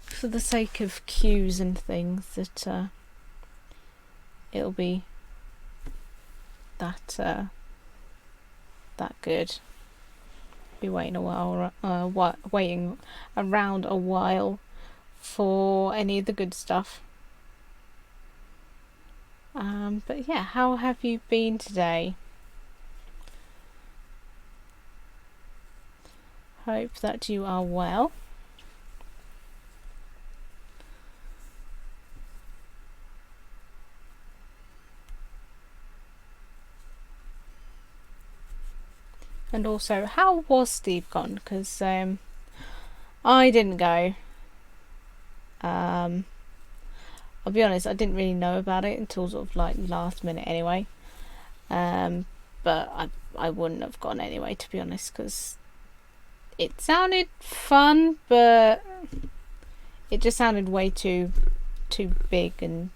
for the sake of queues and things, that it'll be that good. Be waiting a while, waiting around a while for any of the good stuff. But yeah, how have you been today? Hope that you are well. And also, how was Steve gone? Because I didn't go. I'll be honest, I didn't really know about it until sort of like last minute anyway. But I wouldn't have gone anyway, to be honest, because it sounded fun, but it just sounded way too big and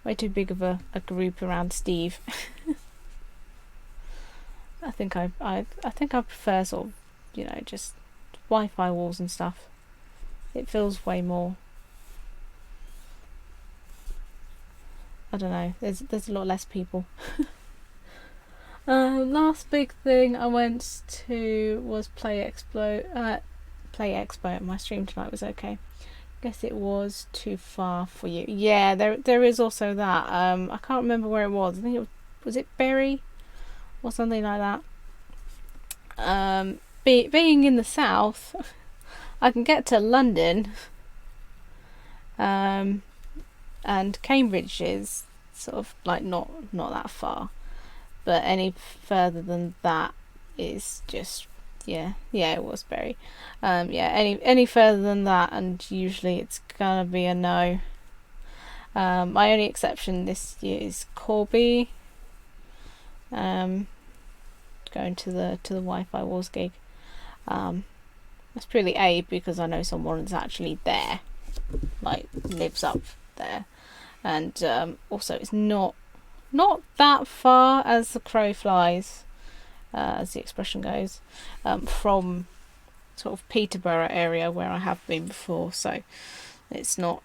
way too big of a group around Steve. I think I prefer sort of, just Wi-Fi walls and stuff. It feels way more, I don't know, there's a lot less people. Last big thing I went to was Play Expo. My stream tonight was okay. Guess it was too far for you. Yeah, there is also that. I can't remember where it was. I think was it Bury or something like that. Being in the south, I can get to London, and Cambridge is sort of like not that far, but any further than that is just it was Bury. Any further than that, and usually it's gonna be a no. My only exception this year is Corby. Going to the Wi-Fi Wars gig. That's purely because I know someone that's actually there, like lives up there, and also it's not that far as the crow flies, as the expression goes, from sort of Peterborough area where I have been before, so it's not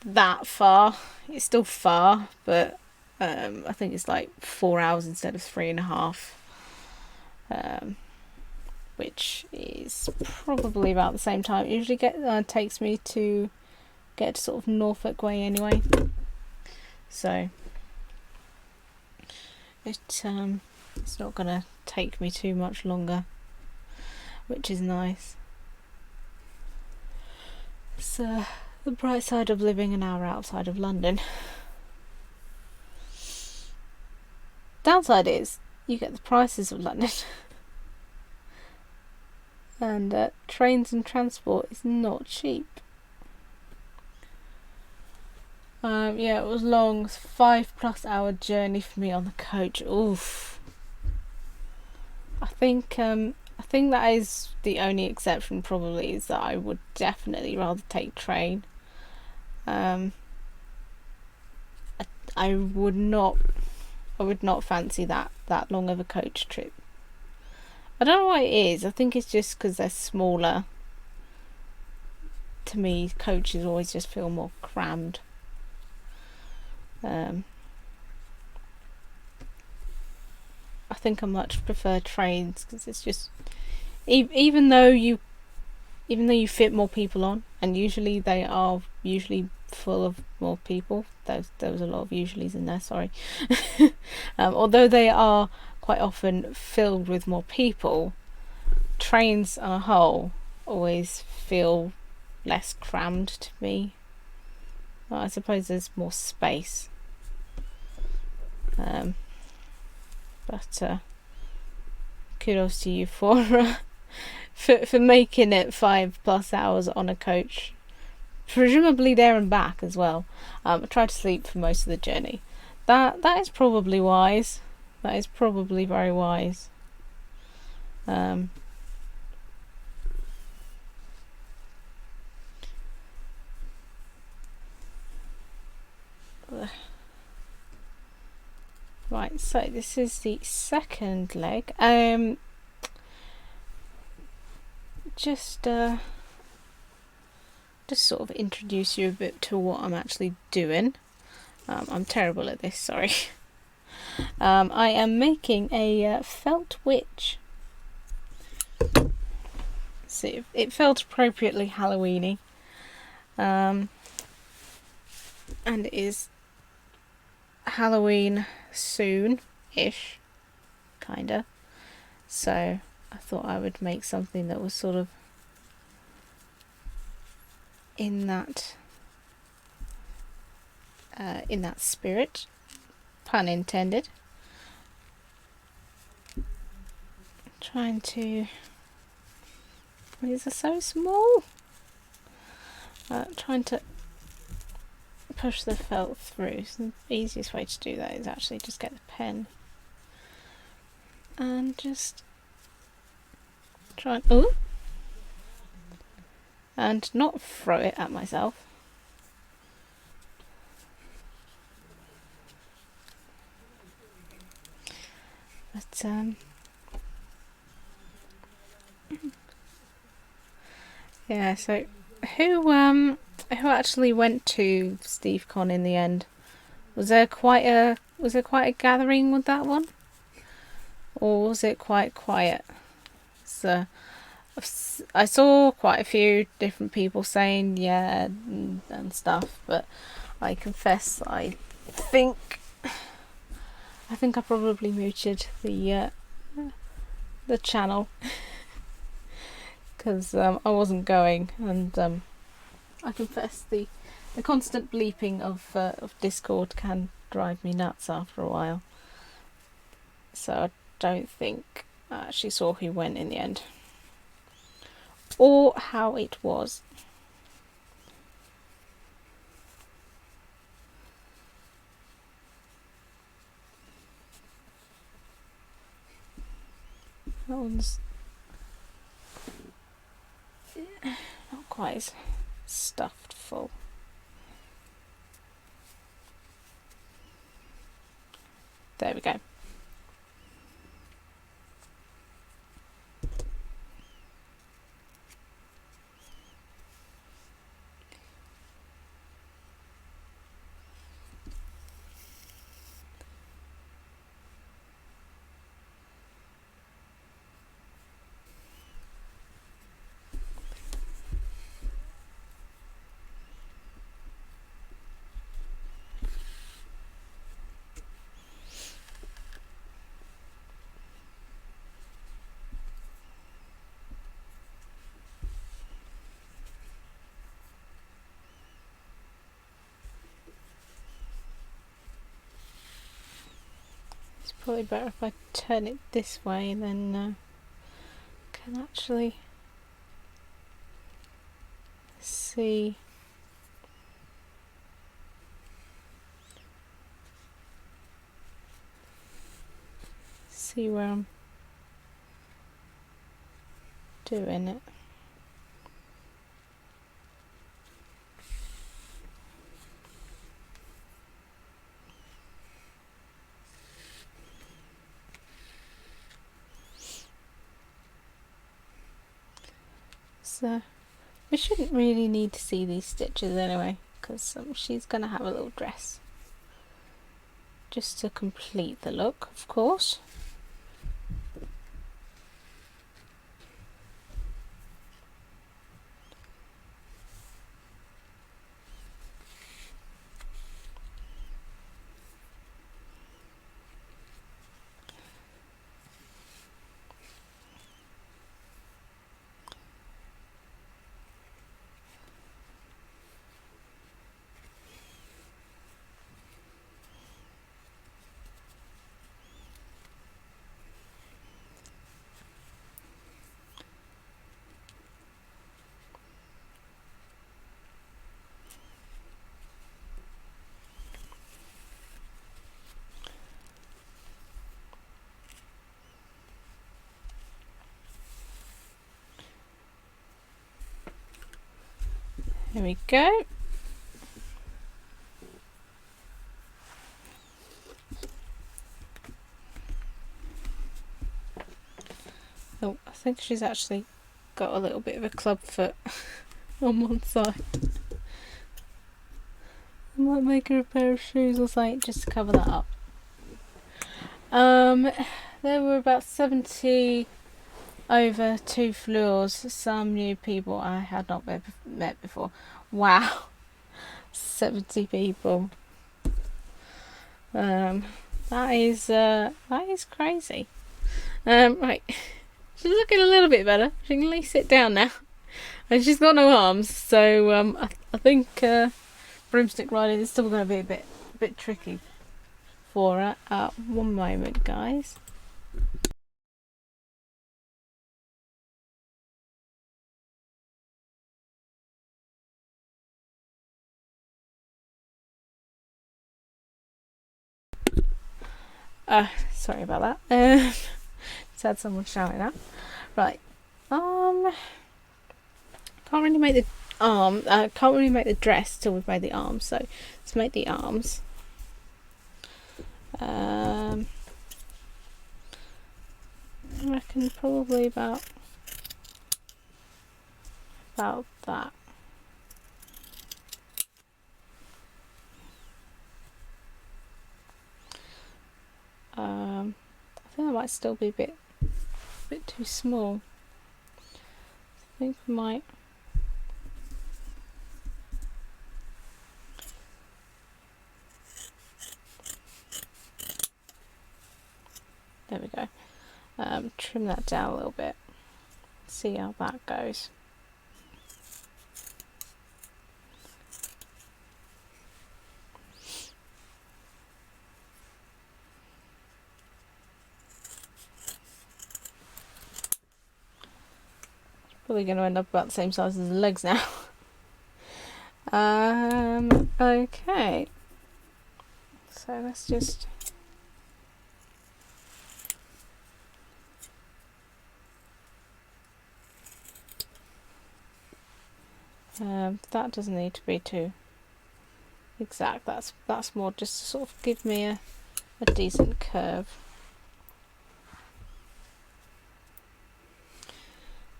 that far. It's still far, but I think it's like 4 hours instead of 3.5, which is probably about the same time it usually takes me to get to sort of Norfolk way anyway. So it's not gonna take me too much longer, which is nice. So the bright side of living an hour outside of London. Downside is you get the prices of London. And trains and transport is not cheap. It was long, 5+ hour journey for me on the coach. Oof. I think that is the only exception. Probably is that I would definitely rather take train. I would not fancy that long of a coach trip. I don't know why it is. I think it's just because they're smaller. To me, coaches always just feel more crammed. I think I much prefer trains because it's just, even though you fit more people on, and usually they are full of more people. There was a lot of usuallys in there. Sorry. Although they are quite often filled with more people, trains on a whole always feel less crammed to me. Well, I suppose there's more space. But kudos to you for making it 5+ hours on a coach, presumably there and back as well. I tried to sleep for most of the journey. That is probably wise. That is probably very wise. Right, so this is the second leg. Just sort of introduce you a bit to what I'm actually doing. I'm terrible at this, sorry. I am making a felt witch. see, it felt appropriately Halloweeny. And it is Halloween soon-ish, kinda. So I thought I would make something that was sort of in that spirit, pun intended. I'm trying to. These are so small. Trying to push the felt through. So the easiest way to do that is actually just get the pen and just try and not throw it at myself. But yeah. So who actually went to SteveCon in the end? Was there quite a gathering with that one, or was it quite quiet? So I saw quite a few different people saying yeah and stuff, but I confess I think I probably muted the channel because I wasn't going, and I confess the constant bleeping of Discord can drive me nuts after a while. So I don't think I actually saw who went in the end or how it was. That one's not quite as stuffed full. There we go. It's probably better if I turn it this way and then can actually see where I'm doing it. So we shouldn't really need to see these stitches anyway, because she's going to have a little dress just to complete the look, of course. Here we go. Oh, I think she's actually got a little bit of a club foot on one side. I might make her a pair of shoes or something just to cover that up. There were about 70 over 2 floors, some new people I had not met before. Wow, 70 people. That is crazy. Right, she's looking a little bit better. She can at least sit down now, and she's got no arms. So I think broomstick riding is still going to be a bit tricky for her. One moment, guys. Sorry about that. Just had someone shouting out. Right. Can't really make the can't really make the dress till we've made the arms. So let's make the arms. I reckon probably about that. I think that might still be a bit too small. I think we might. There we go. Trim that down a little bit. See how that goes. Probably going to end up about the same size as the legs now. Okay. So let's just. That doesn't need to be too exact. That's more just to sort of give me a decent curve.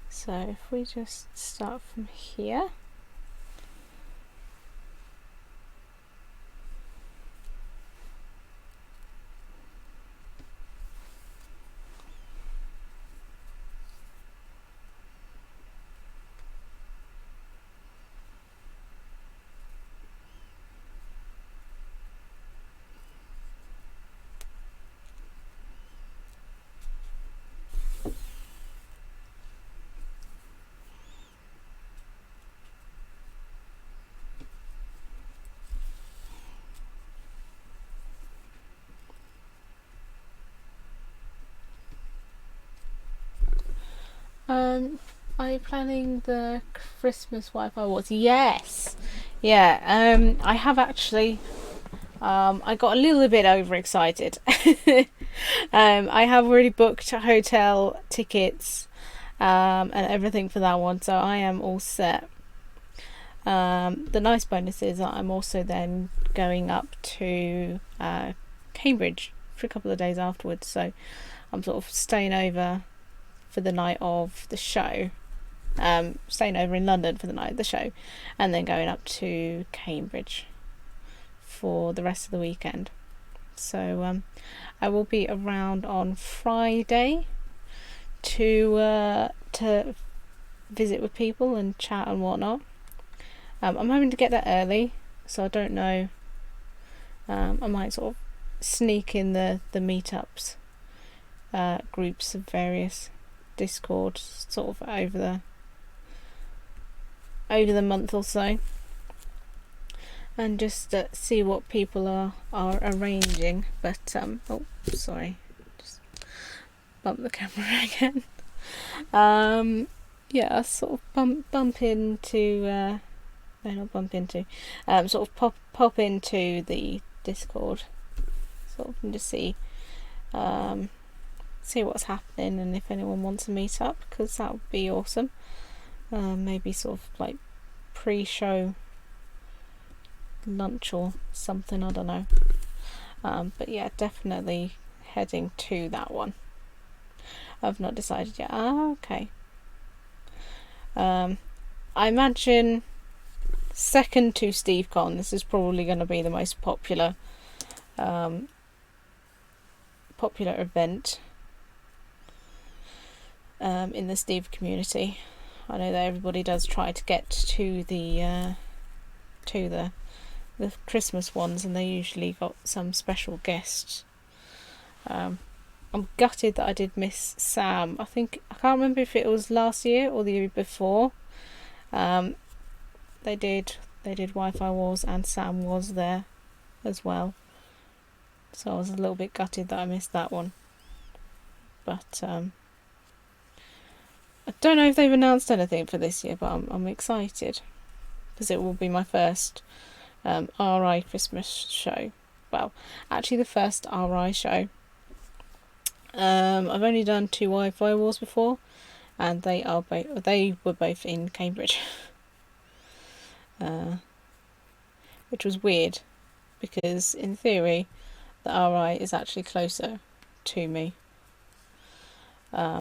So if we just start from here. Are you planning the Christmas Wi-Fi awards? Yes. Yeah. I have actually. I got a little bit overexcited. I have already booked hotel tickets and everything for that one, so I am all set. The nice bonus is that I'm also then going up to Cambridge for a couple of days afterwards, so I'm sort of staying over for the night of the show, staying over in London for the night of the show, and then going up to Cambridge for the rest of the weekend. So I will be around on Friday to visit with people and chat and whatnot. I'm having to get there early, so I don't know. I might sort of sneak in the meetups, groups of various Discord sort of over the month or so, and just see what people are arranging. But oh, sorry, just bump the camera again. Yeah, sort of bump into. No, not bump into. Sort of pop into the Discord, sort of, and just see what's happening and if anyone wants to meet up, because that would be awesome. Maybe sort of like pre-show lunch or something, I don't know. But yeah, definitely heading to that one. I've not decided yet. Okay. I imagine second to SteveCon, this is probably going to be the most popular event. in the Steve community. I know that everybody does try to get to the Christmas ones, and they usually got some special guests. I'm gutted that I did miss Sam. I can't remember if it was last year or the year before. They did Wi-Fi Wars, and Sam was there as well. So I was a little bit gutted that I missed that one. But I don't know if they've announced anything for this year, but I'm excited because it will be my first RI Christmas show. Well, actually the first RI show. I've only done 2 Wi-Fi Wars before, and they were both in Cambridge, which was weird because in theory the RI is actually closer to me.